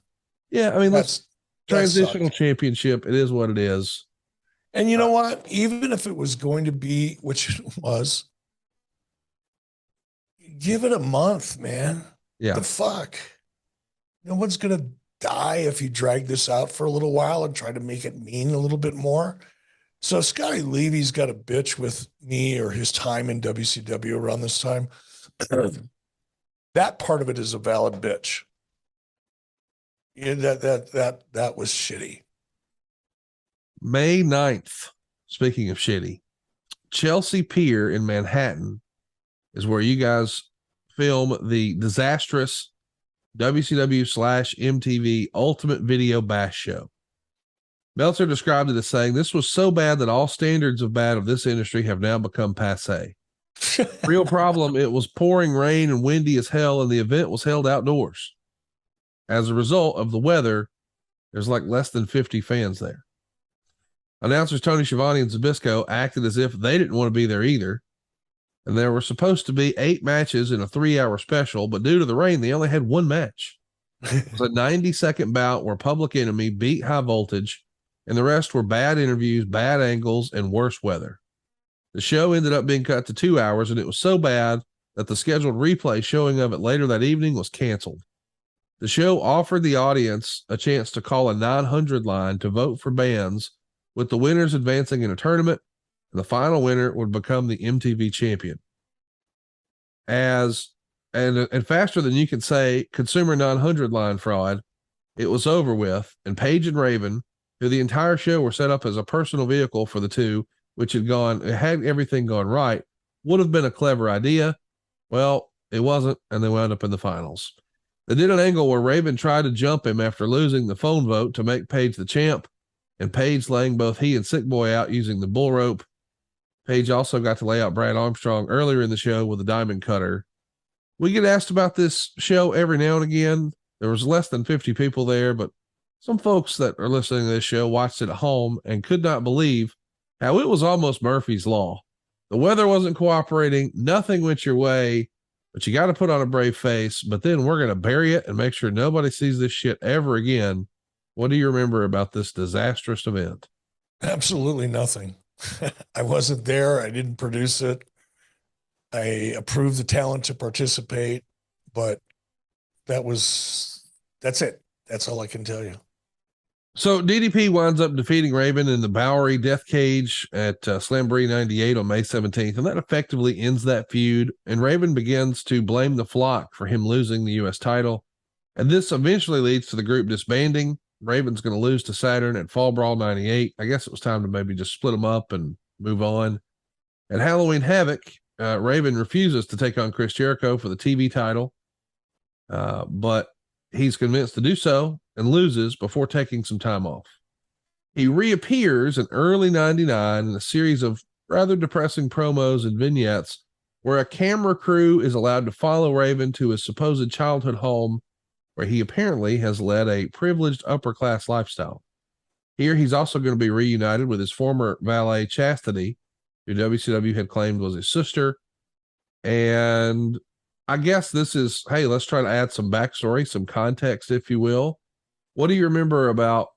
Yeah, I mean, transitional championship. It is what it is. And you know what? Even if it was going to be, which it was, give it a month, man. Yeah. The fuck? No one's going to die if you drag this out for a little while and try to make it mean a little bit more. So if Scotty Levy's got a bitch with me or his time in WCW around this time, that part of it is a valid bitch. Yeah, that was shitty. May 9th, speaking of shitty, Chelsea Pier in Manhattan is where you guys film the disastrous WCW/MTV Ultimate Video Bash Show. Meltzer described it as saying, "This was so bad that all standards of bad of this industry have now become passé. Real problem, it was pouring rain and windy as hell, and the event was held outdoors. As a result of the weather, there's like less than 50 fans there. Announcers Tony Schiavone and Zbyszko acted as if they didn't want to be there either. And there were supposed to be 8 matches in a 3-hour special, but due to the rain, they only had 1 match. It was a 90-second bout where Public Enemy beat High Voltage, and the rest were bad interviews, bad angles, and worse weather. The show ended up being cut to 2 hours, and it was so bad that the scheduled replay showing of it later that evening was canceled. The show offered the audience a chance to call a 900 line to vote for bands, with the winners advancing in a tournament, and the final winner would become the MTV champion. And faster than you can say consumer 900 line fraud, it was over with, and Paige and Raven, who the entire show were set up as a personal vehicle for the two, which had everything gone right, would have been a clever idea. Well, it wasn't, and they wound up in the finals. They did an angle where Raven tried to jump him after losing the phone vote to make Paige the champ, and Paige laying both he and Sick Boy out using the bull rope. Paige also got to lay out Brad Armstrong earlier in the show with a diamond cutter. We get asked about this show every now and again. There was less than 50 people there, but some folks that are listening to this show watched it at home and could not believe how it was almost Murphy's Law. The weather wasn't cooperating. Nothing went your way, but you got to put on a brave face. But then we're going to bury it and make sure nobody sees this shit ever again. What do you remember about this disastrous event? Absolutely nothing. I wasn't there. I didn't produce it. I approved the talent to participate, but that's it. That's all I can tell you. So DDP winds up defeating Raven in the Bowery Death Cage at Slamboree 98 on May 17th, and that effectively ends that feud, and Raven begins to blame the flock for him losing the U.S. title, and this eventually leads to the group disbanding. Raven's going to lose to Saturn at Fall Brawl 98. I guess it was time to maybe just split them up and move on. At Halloween Havoc, Raven refuses to take on Chris Jericho for the TV title, but he's convinced to do so and loses before taking some time off. He reappears in early 99 in a series of rather depressing promos and vignettes where a camera crew is allowed to follow Raven to his supposed childhood home, where he apparently has led a privileged upper-class lifestyle. Here, he's also going to be reunited with his former valet, Chastity, who WCW had claimed was his sister. And I guess this is, hey, let's try to add some backstory, some context, if you will. What do you remember about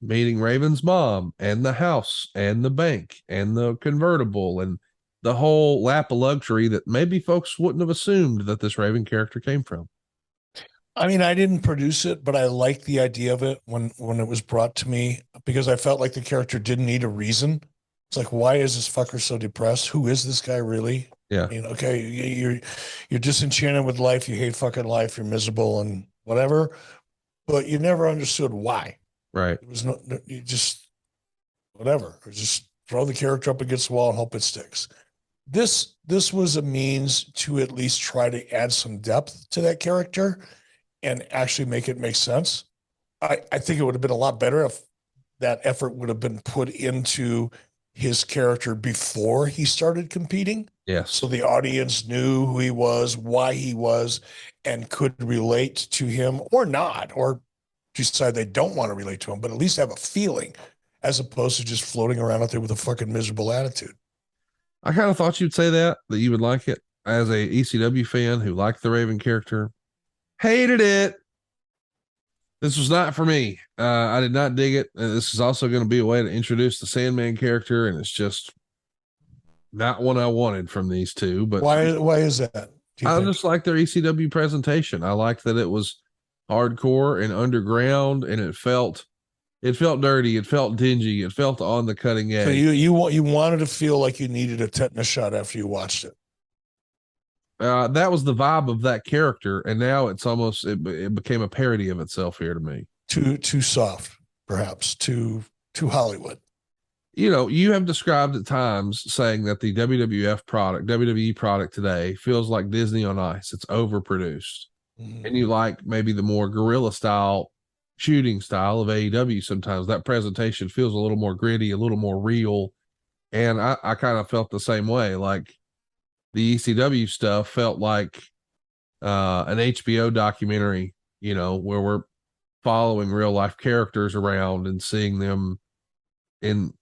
meeting Raven's mom and the house and the bank and the convertible and the whole lap of luxury that maybe folks wouldn't have assumed that this Raven character came from? I mean, I didn't produce it, but I liked the idea of it when it was brought to me because I felt like the character didn't need a reason. It's like, why is this fucker so depressed? Who is this guy really? Yeah. I mean, okay, you're disenchanted with life. You hate fucking life. You're miserable and whatever, but you never understood why. Right. It was you just whatever. Or just throw the character up against the wall and hope it sticks. This was a means to at least try to add some depth to that character and actually make it make sense. I think it would have been a lot better if that effort would have been put into his character before he started competing. Yes. So the audience knew who he was, why he was, and could relate to him or not, or decide they don't want to relate to him, but at least have a feeling as opposed to just floating around out there with a fucking miserable attitude. I kind of thought you'd say that you would like it as a ECW fan who liked the Raven character. Hated it. This was not for me. I did not dig it. This is also going to be a way to introduce the Sandman character, and it's just not what I wanted from these two. But Why is that? Do you I think? just like their ECW presentation. I liked that it was hardcore and underground, and it felt dirty, it felt dingy, it felt on the cutting edge. So you wanted to feel like you needed a tetanus shot after you watched it. That was the vibe of that character, and now it's almost it became a parody of itself here to me. Too soft, perhaps too Hollywood. You know, you have described at times saying that the WWE product today feels like Disney on Ice. It's overproduced. And you like maybe the more guerrilla style shooting style of AEW. Sometimes that presentation feels a little more gritty, a little more real. And I kind of felt the same way. Like the ECW stuff felt like an HBO documentary, you know, where we're following real life characters around and seeing them in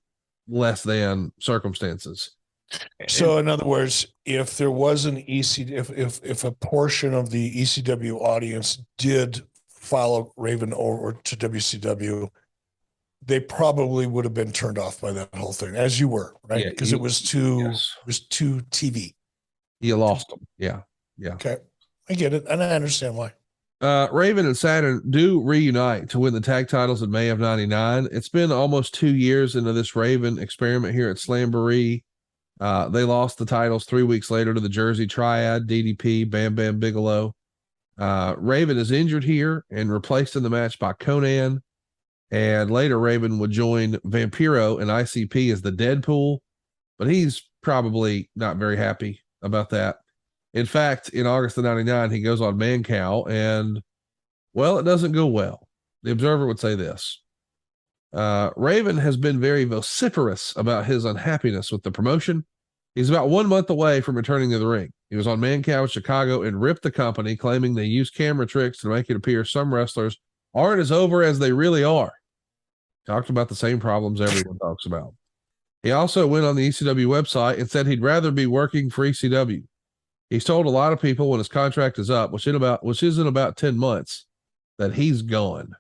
less than circumstances. So, in other words, if there was an if a portion of the ECW audience did follow Raven over to WCW, they probably would have been turned off by that whole thing, as you were, right? Yeah, Because it was too yes. TV. You lost them. Yeah. Yeah. Okay, I get it, and I understand why. Raven and Saturn do reunite to win the tag titles in May of '99. It's been almost 2 years into this Raven experiment here at Slamboree. They lost the titles 3 weeks later to the Jersey Triad, DDP, Bam Bam Bigelow. Raven is injured here and replaced in the match by Conan. And later, Raven would join Vampiro and ICP as the Deadpool, but he's probably not very happy about that. In fact, in August of '99, he goes on Mancow, and, well, it doesn't go well. The Observer would say this. Raven has been very vociferous about his unhappiness with the promotion. He's about 1 month away from returning to the ring. He was on Mancow in Chicago and ripped the company, claiming they use camera tricks to make it appear some wrestlers aren't as over as they really are. Talked about the same problems everyone talks about. He also went on the ECW website and said he'd rather be working for ECW. He's told a lot of people when his contract is up, which is in about 10 months, that he's gone.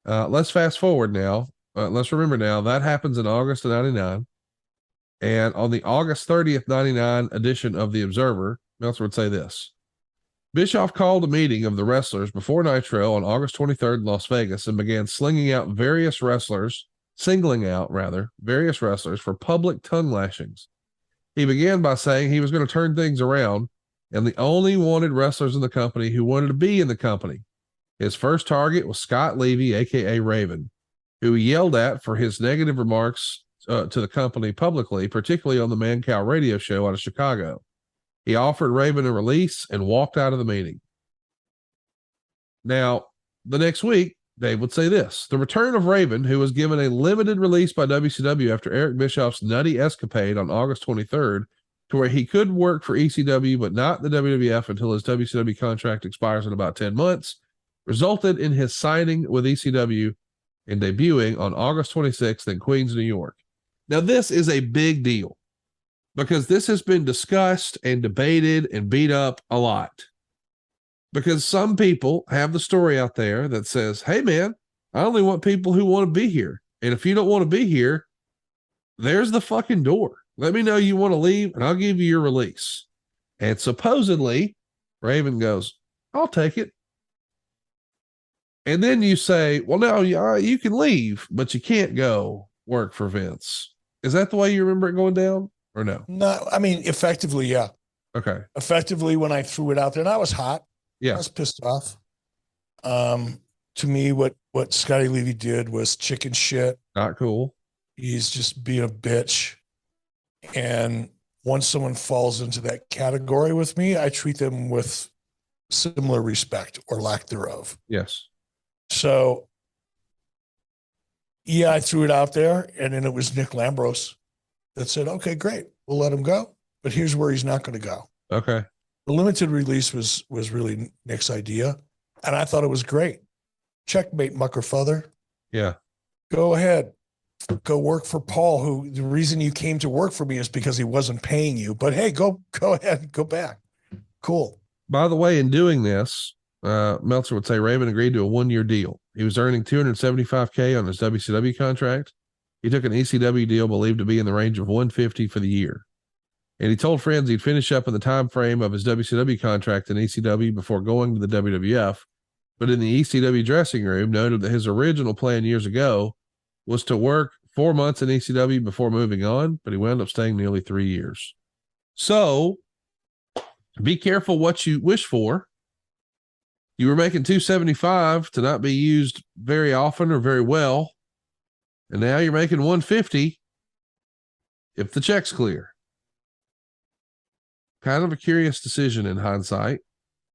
Let's fast forward now. Let's remember now that happens in August of '99. And on the August 30th, '99 edition of The Observer, Meltzer would say this. Bischoff called a meeting of the wrestlers before Nitro on August 23rd in Las Vegas and began singling out various wrestlers for public tongue lashings. He began by saying he was going to turn things around and the only wanted wrestlers in the company who wanted to be in the company. His first target was Scott Levy, a.k.a. Raven, who he yelled at for his negative remarks to the company publicly, particularly on the Mancow radio show out of Chicago. He offered Raven a release and walked out of the meeting. Now, the next week, Dave would say this. The return of Raven, who was given a limited release by WCW after Eric Bischoff's nutty escapade on August 23rd, to where he could work for ECW but not the WWF until his WCW contract expires in about 10 months, resulted in his signing with ECW and debuting on August 26th in Queens, New York. Now, this is a big deal because this has been discussed and debated and beat up a lot. Because some people have the story out there that says, hey, man, I only want people who want to be here. And if you don't want to be here, there's the fucking door. Let me know you want to leave, and I'll give you your release. And supposedly, Raven goes, I'll take it. And then you say, well, no, you can leave, but you can't go work for Vince. Is that the way you remember it going down or no? No, I mean, effectively, yeah. Okay. Effectively, when I threw it out there, and I was hot. Yeah. I was pissed off. To me, what Scotty Levy did was chicken shit. Not cool. He's just being a bitch. And once someone falls into that category with me, I treat them with similar respect or lack thereof. Yes. So, yeah, I threw it out there, and then it was Nick Lambros that said, okay, great, we'll let him go, but here's where he's not going to go. Okay. The limited release was really Nick's idea, and I thought it was great. Checkmate, Muckerfather. Yeah. Go ahead. Go work for Paul, who the reason you came to work for me is because he wasn't paying you. But hey, go ahead, go back. Cool. By the way, in doing this, Meltzer would say Raven agreed to a 1-year deal. He was earning $275K on his WCW contract. He took an ECW deal believed to be in the range of $150 for the year. And he told friends he'd finish up in the time frame of his WCW contract in ECW before going to the WWF. But in the ECW dressing room, noted that his original plan years ago was to work 4 months in ECW before moving on, but he wound up staying nearly 3 years. So be careful what you wish for. You were making $275 to not be used very often or very well. And now you're making $150 if the check's clear. Kind of a curious decision in hindsight.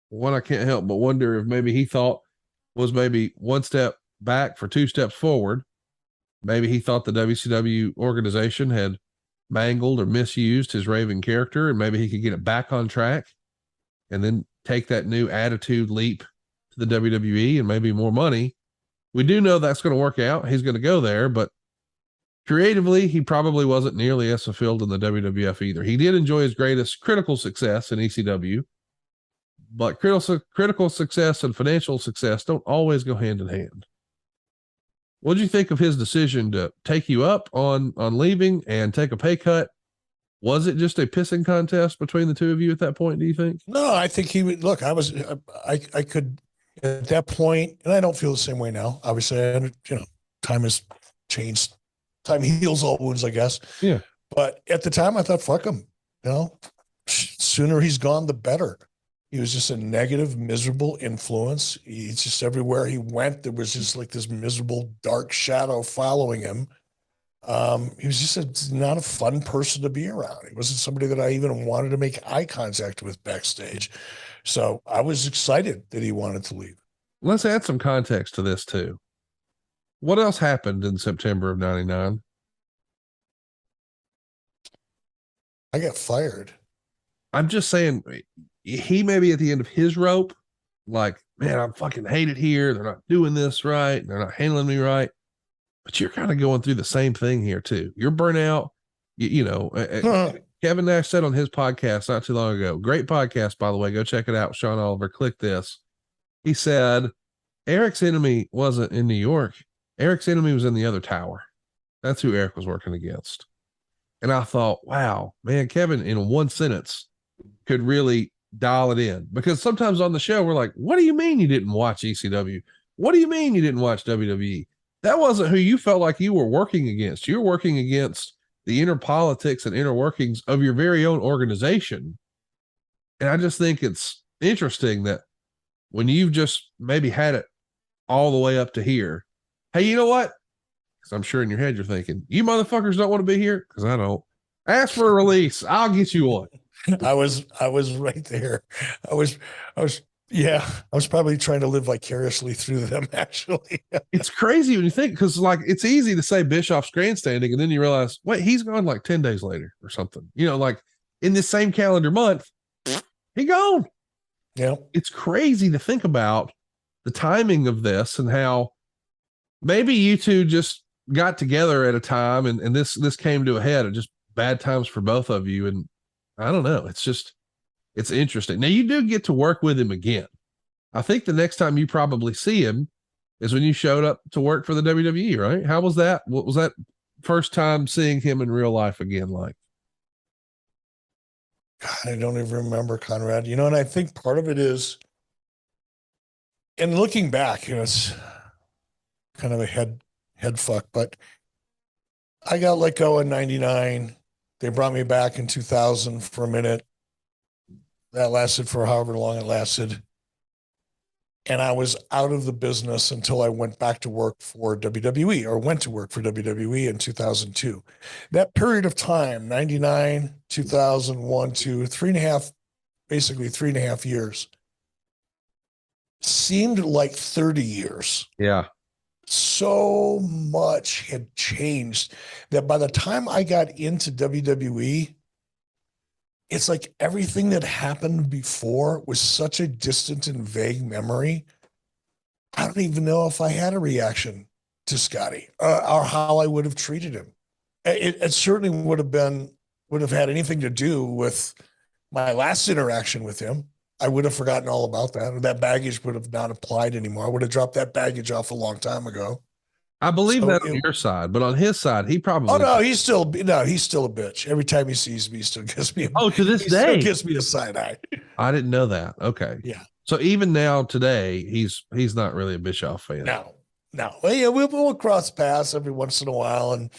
One I can't help but wonder if maybe he thought was maybe 1 step back for 2 steps forward. Maybe he thought the WCW organization had mangled or misused his Raven character, and maybe he could get it back on track and then take that new attitude leap to the WWE and maybe more money. We do know that's going to work out. He's going to go there, but creatively, he probably wasn't nearly as fulfilled in the WWF either. He did enjoy his greatest critical success in ECW, but critical success and financial success don't always go hand in hand. What did you think of his decision to take you up on leaving and take a pay cut? Was it just a pissing contest between the two of you at that point, do you think? No, I think he would look. I could at that point, and I don't feel the same way now. Obviously, time has changed. Time heals all wounds, I guess. Yeah. But at the time, I thought, fuck him. Sooner he's gone, the better. He was just a negative, miserable influence. He's just everywhere he went, there was just like this miserable, dark shadow following him. He was just not a fun person to be around. He wasn't somebody that I even wanted to make eye contact with backstage. So I was excited that he wanted to leave. Let's add some context to this too. What else happened in September of 99? I got fired. I'm just saying, he may be at the end of his rope. Like, man, I fucking hate it here. They're not doing this right. They're not handling me right. But you're kind of going through the same thing here too. You're burnout. Kevin Nash said on his podcast not too long ago, great podcast, by the way, go check it out. Sean Oliver, click this. He said, Eric's enemy wasn't in New York. Eric's enemy was in the other tower. That's who Eric was working against. And I thought, wow, man, Kevin in one sentence could really dial it in, because sometimes on the show, we're like, what do you mean you didn't watch ECW? What do you mean you didn't watch WWE? That wasn't who you felt like you were working against. You're working against the inner politics and inner workings of your very own organization. And I just think it's interesting that when you've just maybe had it all the way up to here, hey, you know what? Because I'm sure in your head you're thinking, you motherfuckers don't want to be here? Because I don't. Ask for a release. I'll get you one. I was right there. I was probably trying to live vicariously through them, actually. It's crazy when you think, because like it's easy to say Bischoff's grandstanding, and then you realize, wait, he's gone like 10 days later or something. Like in this same calendar month, he gone. Yeah. It's crazy to think about the timing of this and how maybe you two just got together at a time and this came to a head of just bad times for both of you. And I don't know. It's interesting. Now you do get to work with him again. I think the next time you probably see him is when you showed up to work for the WWE, right? How was that? What was that first time seeing him in real life again like? God, I don't even remember, Conrad. And I think part of it is, and looking back, it's kind of a head fuck, but I got let go in 99. They brought me back in 2000 for a minute. That lasted for however long it lasted. And I was out of the business until I went back to work for WWE, or went to work for WWE in 2002. That period of time, 99, 2001, 2, 3.5 years, seemed like 30 years. Yeah. So much had changed that by the time I got into WWE, it's like everything that happened before was such a distant and vague memory. I don't even know if I had a reaction to Scotty or how I would have treated him. It certainly would have had anything to do with my last interaction with him. I would have forgotten all about that. Or that baggage would have not applied anymore. I would have dropped that baggage off a long time ago. I believe So that on your side, but on his side, he Oh probably. no, he's still a bitch. Every time he sees me, he still gives me. Oh, to this he still day, gives me a side eye. I didn't know that. Okay, Yeah. so even now today, he's not really a Bischoff fan. No. Well, yeah, we'll cross paths every once in a while, and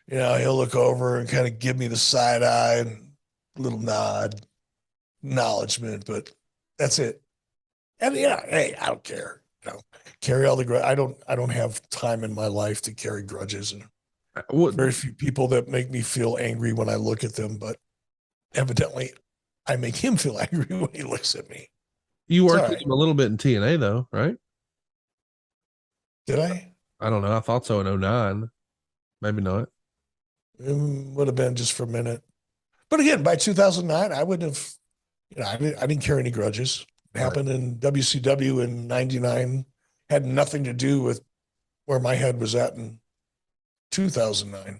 he'll look over and kind of give me the side eye and little nod, acknowledgement, but that's it. And hey, I don't care. Carry all the grudge. I don't have time in my life to carry grudges, and very few people that make me feel angry when I look at them, but evidently I make him feel angry when he looks at me. You worked with him a little bit in TNA though, right? Did I? I don't know. I thought so in 2009. Maybe not. It would have been just for a minute. But again, by 2009, I wouldn't have, I didn't carry any grudges. It happened in WCW in 99, had nothing to do with where my head was at in 2009.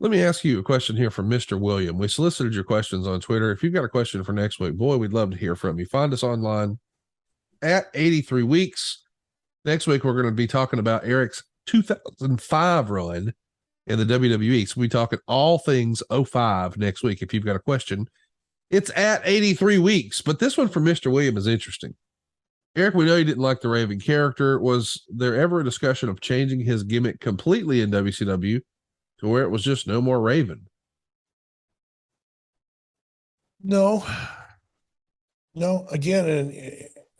Let me ask you a question here from Mr. William. We solicited your questions on Twitter. If you've got a question for next week, boy, we'd love to hear from you. Find us online at 83 Weeks. Next week, we're going to be talking about Eric's 2005 run in the WWE. So we'll be talking all things 05 next week. If you've got a question, it's at 83 Weeks. But this one from Mr. William is interesting. Eric, we know you didn't like the Raven character. Was there ever a discussion of changing his gimmick completely in WCW to where it was just no more Raven? No. Again,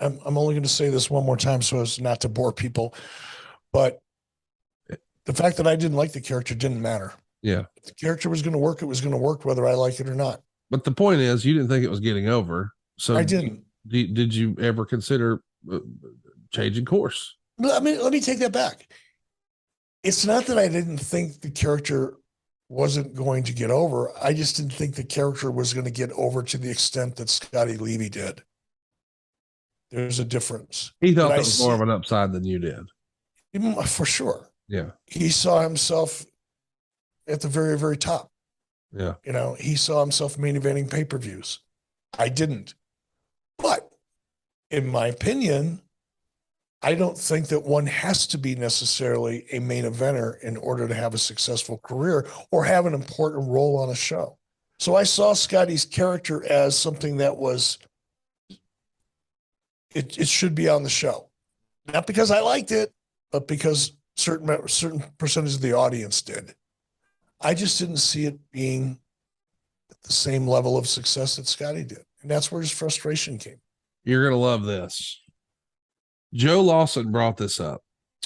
and I'm only going to say this one more time so as not to bore people, but the fact that I didn't like the character didn't matter. Yeah. If the character was going to work, it was going to work whether I like it or not. But the point is, you didn't think it was getting over. So I didn't. Did you ever consider changing course? Let me take that back. It's not that I didn't think the character wasn't going to get over. I just didn't think the character was going to get over to the extent that Scotty Levy did. There's a difference. He thought that was more of an upside than you did. For sure. Yeah. He saw himself at the very, very top. Yeah. He saw himself main eventing pay-per-views. I didn't. But in my opinion, I don't think that one has to be necessarily a main eventer in order to have a successful career or have an important role on a show. So I saw Scotty's character as something that was, it should be on the show. Not because I liked it, but because certain percentage of the audience did. I just didn't see it being at the same level of success that Scotty did. And that's where his frustration came. You're going to love this. Joe Lawson brought this up.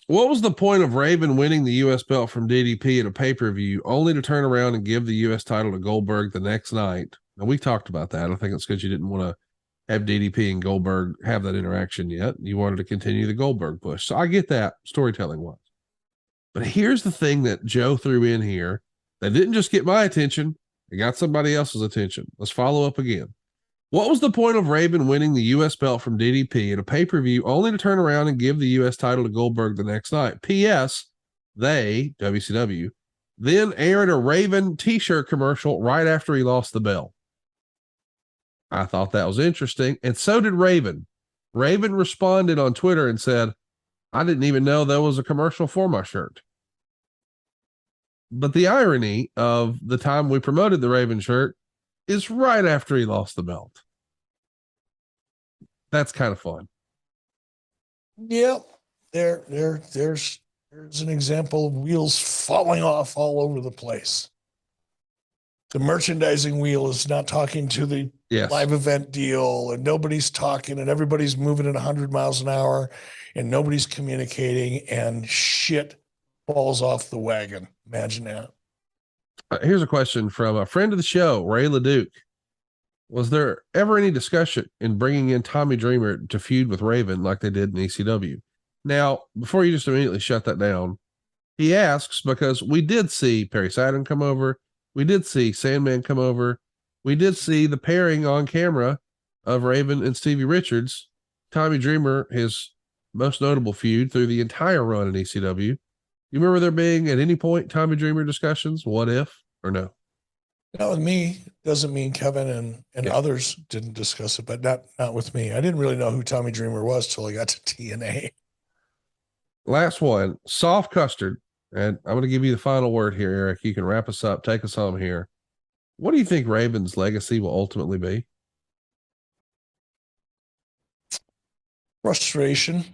What was the point of Raven winning the U.S. belt from DDP at a pay-per-view only to turn around and give the U.S. title to Goldberg the next night? Now, we talked about that. I think it's because you didn't want to have DDP and Goldberg have that interaction yet. You wanted to continue the Goldberg push. So I get that storytelling-wise. But here's the thing that Joe threw in here that didn't just get my attention. It got somebody else's attention. Let's follow up again. What was the point of Raven winning the U.S. belt from DDP at a pay-per-view only to turn around and give the U.S. title to Goldberg the next night? P.S. They, WCW, then aired a Raven t-shirt commercial right after he lost the belt. I thought that was interesting, and so did Raven. Raven responded on Twitter and said, I didn't even know there was a commercial for my shirt. But the irony of the time we promoted the Raven shirt is right after he lost the belt. That's kind of fun. Yeah, there's an example of wheels falling off all over the place. The merchandising wheel is not talking to the live event deal, and nobody's talking, and everybody's moving at 100 miles an hour, and nobody's communicating, and shit falls off the wagon. Imagine that. Here's a question from a friend of the show, Ray LeDuc. Was there ever any discussion in bringing in Tommy Dreamer to feud with Raven like they did in ECW? Now, before you just immediately shut that down, he asks because we did see Perry Saturn come over. We did see Sandman come over. We did see the pairing on camera of Raven and Stevie Richards. Tommy Dreamer, his most notable feud through the entire run in ECW. You remember there being at any point Tommy Dreamer discussions? What if or no? Not with me. Doesn't mean Kevin and Yeah. others didn't discuss it, but not with me. I didn't really know who Tommy Dreamer was till I got to TNA. Last one, soft custard. And I'm going to give you the final word here, Eric. You can wrap us up, take us home here. What do you think Raven's legacy will ultimately be? Frustration.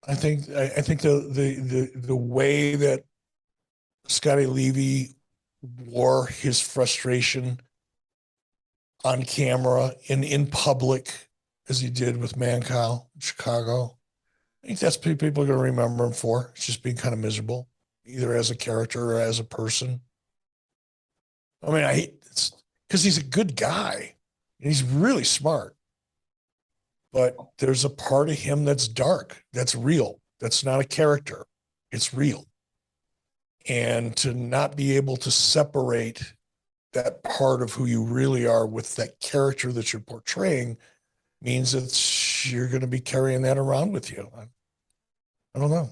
I think the way that Scotty Levy wore his frustration on camera and in public, as he did with Mancow in Chicago, I think that's what people are going to remember him for. It's just being kind of miserable, either as a character or as a person. I mean, it's because he's a good guy and he's really smart. But there's a part of him that's dark, that's real, that's not a character. It's real. And to not be able to separate that part of who you really are with that character that you're portraying means that you're going to be carrying that around with you. I don't know.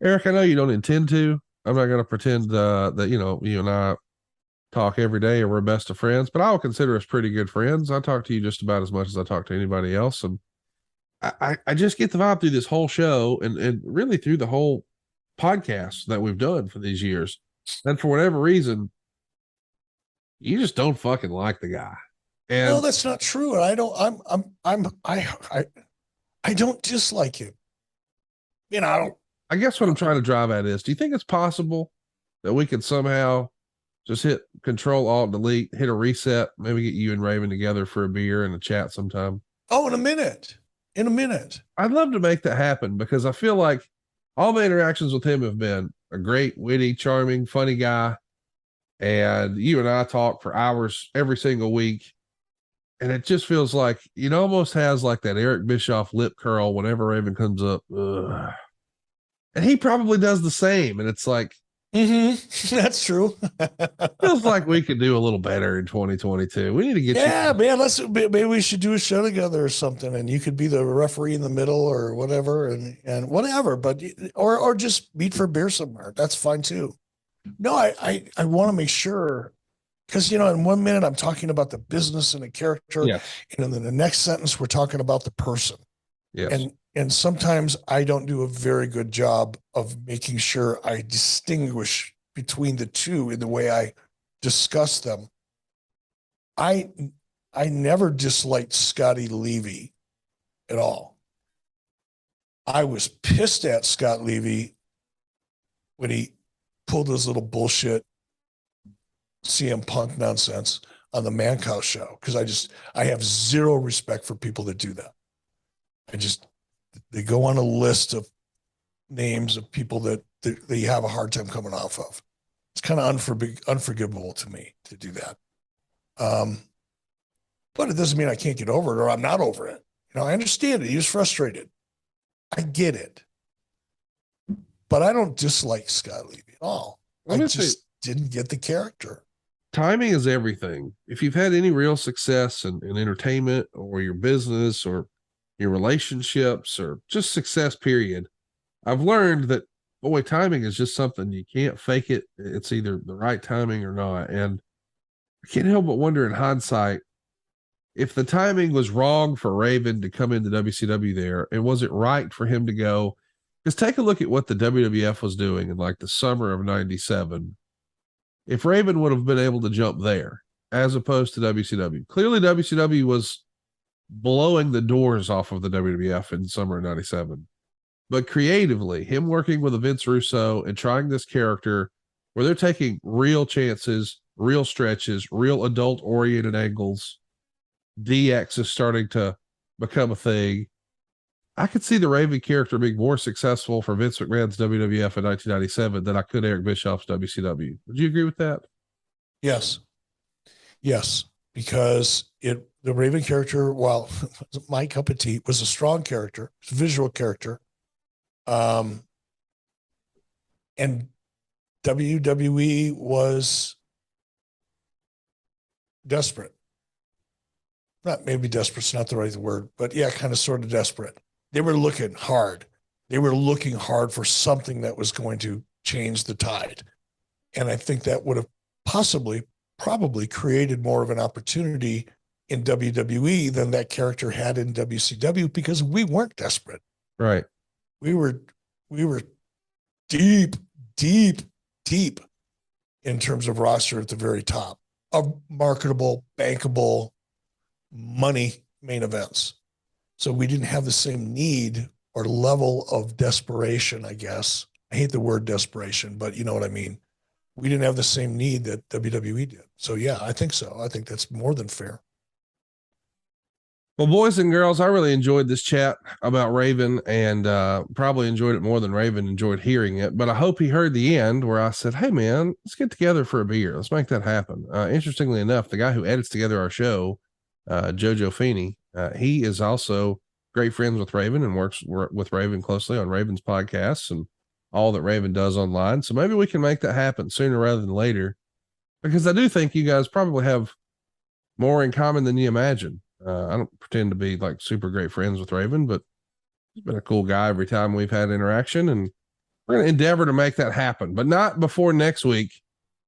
Eric, I know you don't intend to. I'm not going to pretend that, you and I talk every day or we're best of friends, but I will consider us pretty good friends. I talk to you just about as much as I talk to anybody else. And I just get the vibe through this whole show and really through the whole podcast that we've done for these years. And for whatever reason, you just don't fucking like the guy. And No, that's not true. And I don't dislike him. You know, I guess what I'm trying to drive at is, do you think it's possible that we could somehow just hit Control Alt Delete, hit a reset, maybe get you and Raven together for a beer and a chat sometime? Oh, in a minute. I'd love to make that happen because I feel like all my interactions with him have been a great, witty, charming, funny guy. And you and I talk for hours every single week. And it just feels like it almost has like that Eric Bischoff lip curl whenever Raven comes up. Ugh. And he probably does the same. And it's like, that's true. feels like we could do a little better in 2022. We need to get man. Maybe we should do a show together or something, and you could be the referee in the middle or whatever, and whatever. But or just meet for beer somewhere. That's fine too. No, I want to make sure because in 1 minute I'm talking about the business and the character, Yes. and then the next sentence we're talking about the person. Yes. And sometimes I don't do a very good job of making sure I distinguish between the two in the way I discuss them. I never disliked Scotty Levy at all. I was pissed at Scott Levy when he pulled his little bullshit CM Punk nonsense on the Mancow show because I have zero respect for people that do that. They go on a list of names of people that you have a hard time coming off of. It's kind of unforgivable to me to do that. But it doesn't mean I can't get over it or I'm not over it. I understand it. He was frustrated. I get it. But I don't dislike Scott Levy at all. I just didn't get the character. Timing is everything. If you've had any real success in entertainment or your business or your relationships or just success period, I've learned that, boy, timing is just something you can't fake it. It's either the right timing or not. And I can't help but wonder in hindsight, if the timing was wrong for Raven to come into WCW there, and was it right for him to go? Because take a look at what the WWF was doing in like the summer of 97. If Raven would have been able to jump there as opposed to WCW, clearly WCW was blowing the doors off of the WWF in summer of 97. But creatively, him working with Vince Russo and trying this character where they're taking real chances, real stretches, real adult oriented angles, DX is starting to become a thing. I could see the Raven character being more successful for Vince McMahon's WWF in 1997 than I could Eric Bischoff's WCW. Would you agree with that? Yes, because the Raven character, while my cup of tea, was a strong character, a visual character, and WWE was desperate. Not maybe desperate's not the right word, but yeah, kind of sort of desperate. They were looking hard. They were looking hard for something that was going to change the tide. And I think that would have possibly probably created more of an opportunity in WWE than that character had in WCW because we weren't desperate. Right. We were deep, deep, deep in terms of roster at the very top of marketable, bankable money main events. So we didn't have the same need or level of desperation, I guess. I hate the word desperation, but you know what I mean. We didn't have the same need that WWE did. So yeah, I think so. I think that's more than fair. Well, boys and girls, I really enjoyed this chat about Raven, and probably enjoyed it more than Raven enjoyed hearing it. But I hope he heard the end where I said, "Hey, man, let's get together for a beer. Let's make that happen." Interestingly enough, the guy who edits together our show, Jojo Feeney, he is also great friends with Raven and works with Raven closely on Raven's podcasts and all that Raven does online. So maybe we can make that happen sooner rather than later, because I do think you guys probably have more in common than you imagine. I don't pretend to be like super great friends with Raven, but he's been a cool guy every time we've had interaction, and we're going to endeavor to make that happen, but not before next week,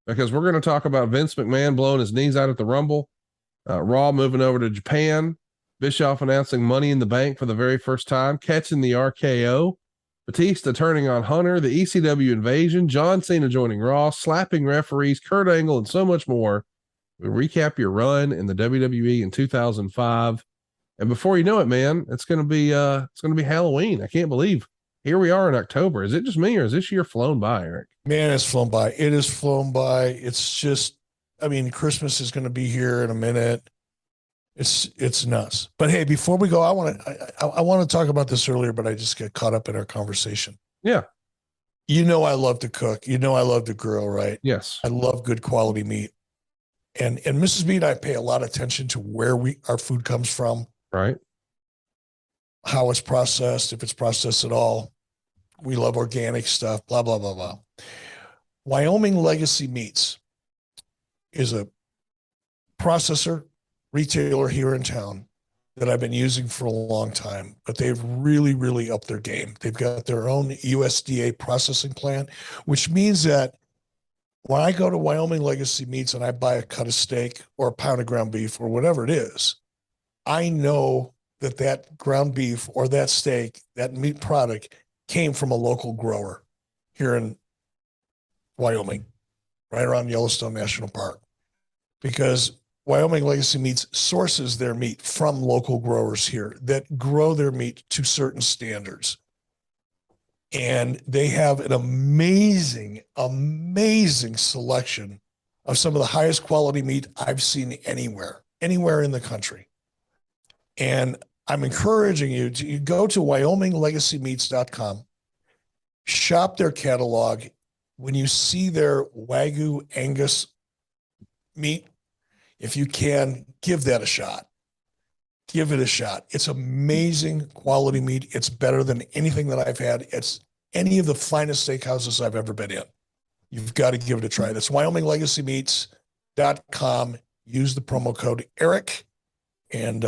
because we're going to talk about Vince McMahon blowing his knees out at the Rumble, Raw moving over to Japan, Bischoff announcing Money in the Bank for the very first time, catching the RKO, Batista turning on Hunter, the ECW invasion, John Cena joining Raw, slapping referees, Kurt Angle, and so much more. We recap your run in the WWE in 2005. And before you know it, man, it's going to be Halloween. I can't believe here we are in October. Is it just me, or is this year flown by, Eric? Man, it's flown by. It is flown by. It's just, I mean, Christmas is going to be here in a minute. It's nuts. But hey, before we go, I want to talk about this earlier, but I just get caught up in our conversation. Yeah. You know, I love to cook. You know, I love to grill, right? Yes. I love good quality meat. And Mrs. B and I pay a lot of attention to where our food comes from, Right. how it's processed, if it's processed at all. We love organic stuff, blah, blah, blah, blah. Wyoming Legacy Meats is a processor retailer here in town that I've been using for a long time, but they've really, really upped their game. They've got their own USDA processing plant, which means that when I go to Wyoming Legacy Meats and I buy a cut of steak or a pound of ground beef or whatever it is, I know that ground beef or that steak, that meat product came from a local grower here in Wyoming, right around Yellowstone National Park, because Wyoming Legacy Meats sources their meat from local growers here that grow their meat to certain standards. And they have an amazing, amazing selection of some of the highest quality meat I've seen anywhere in the country. And I'm encouraging you to go to WyomingLegacyMeats.com, shop their catalog. When you see their Wagyu Angus meat, if you can, give that a shot. Give it a shot. It's amazing quality meat. It's better than anything that I've had. It's any of the finest steakhouses I've ever been in. You've got to give it a try. That's WyomingLegacyMeats.com. Use the promo code Eric and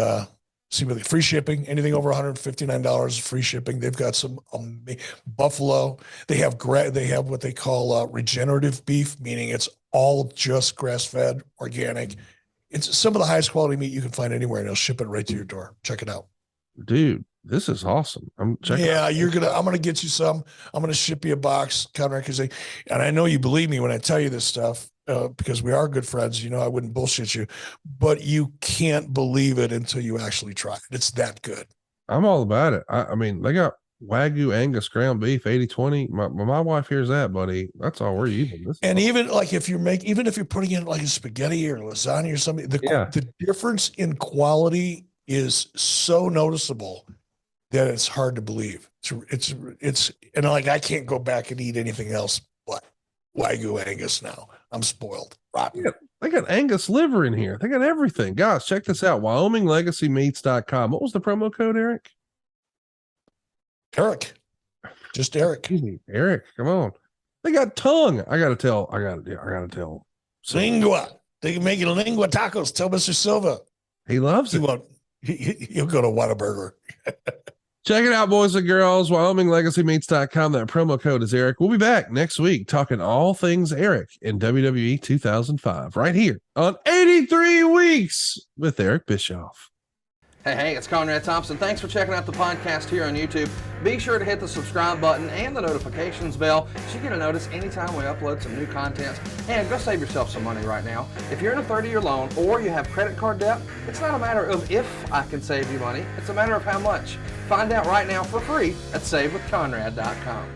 see what the free shipping, anything over $159 free shipping. They've got some buffalo. They have what they call regenerative beef, meaning it's all just grass-fed, organic. It's some of the highest quality meat you can find anywhere, and they'll ship it right to your door. Check it out. Dude, this is awesome. I'm checking. Yeah, I'm going to get you some. I'm going to ship you a box, Conrad, and I know you believe me when I tell you this stuff, because we are good friends. You know, I wouldn't bullshit you, but you can't believe it until you actually try it. It's that good. I'm all about it. I mean, they got Wagyu Angus ground beef 80/20. My wife hears that, buddy. That's all we're using. And even like if you're putting in like a spaghetti or lasagna or something, the difference in quality is so noticeable that it's hard to believe. It's and like I can't go back and eat anything else but Wagyu Angus now. I'm spoiled. Rotten. Yeah, they got Angus liver in here. They got everything. Guys, check this out. WyomingLegacyMeats.com. What was the promo code, Eric? Eric. Just Eric. Eric, come on. They got tongue. I gotta tell. Lingua. They can make it lingua tacos. Tell Mr. Silva. He loves it. He'll go to Whataburger. Check it out, boys and girls. WyomingLegacyMeats.com. That promo code is Eric. We'll be back next week talking all things Eric in WWE 2005 right here on 83 Weeks with Eric Bischoff. Hey, it's Conrad Thompson. Thanks for checking out the podcast here on YouTube. Be sure to hit the subscribe button and the notifications bell so you get a notice anytime we upload some new content. And go save yourself some money right now. If you're in a 30-year loan or you have credit card debt, it's not a matter of if I can save you money. It's a matter of how much. Find out right now for free at SaveWithConrad.com.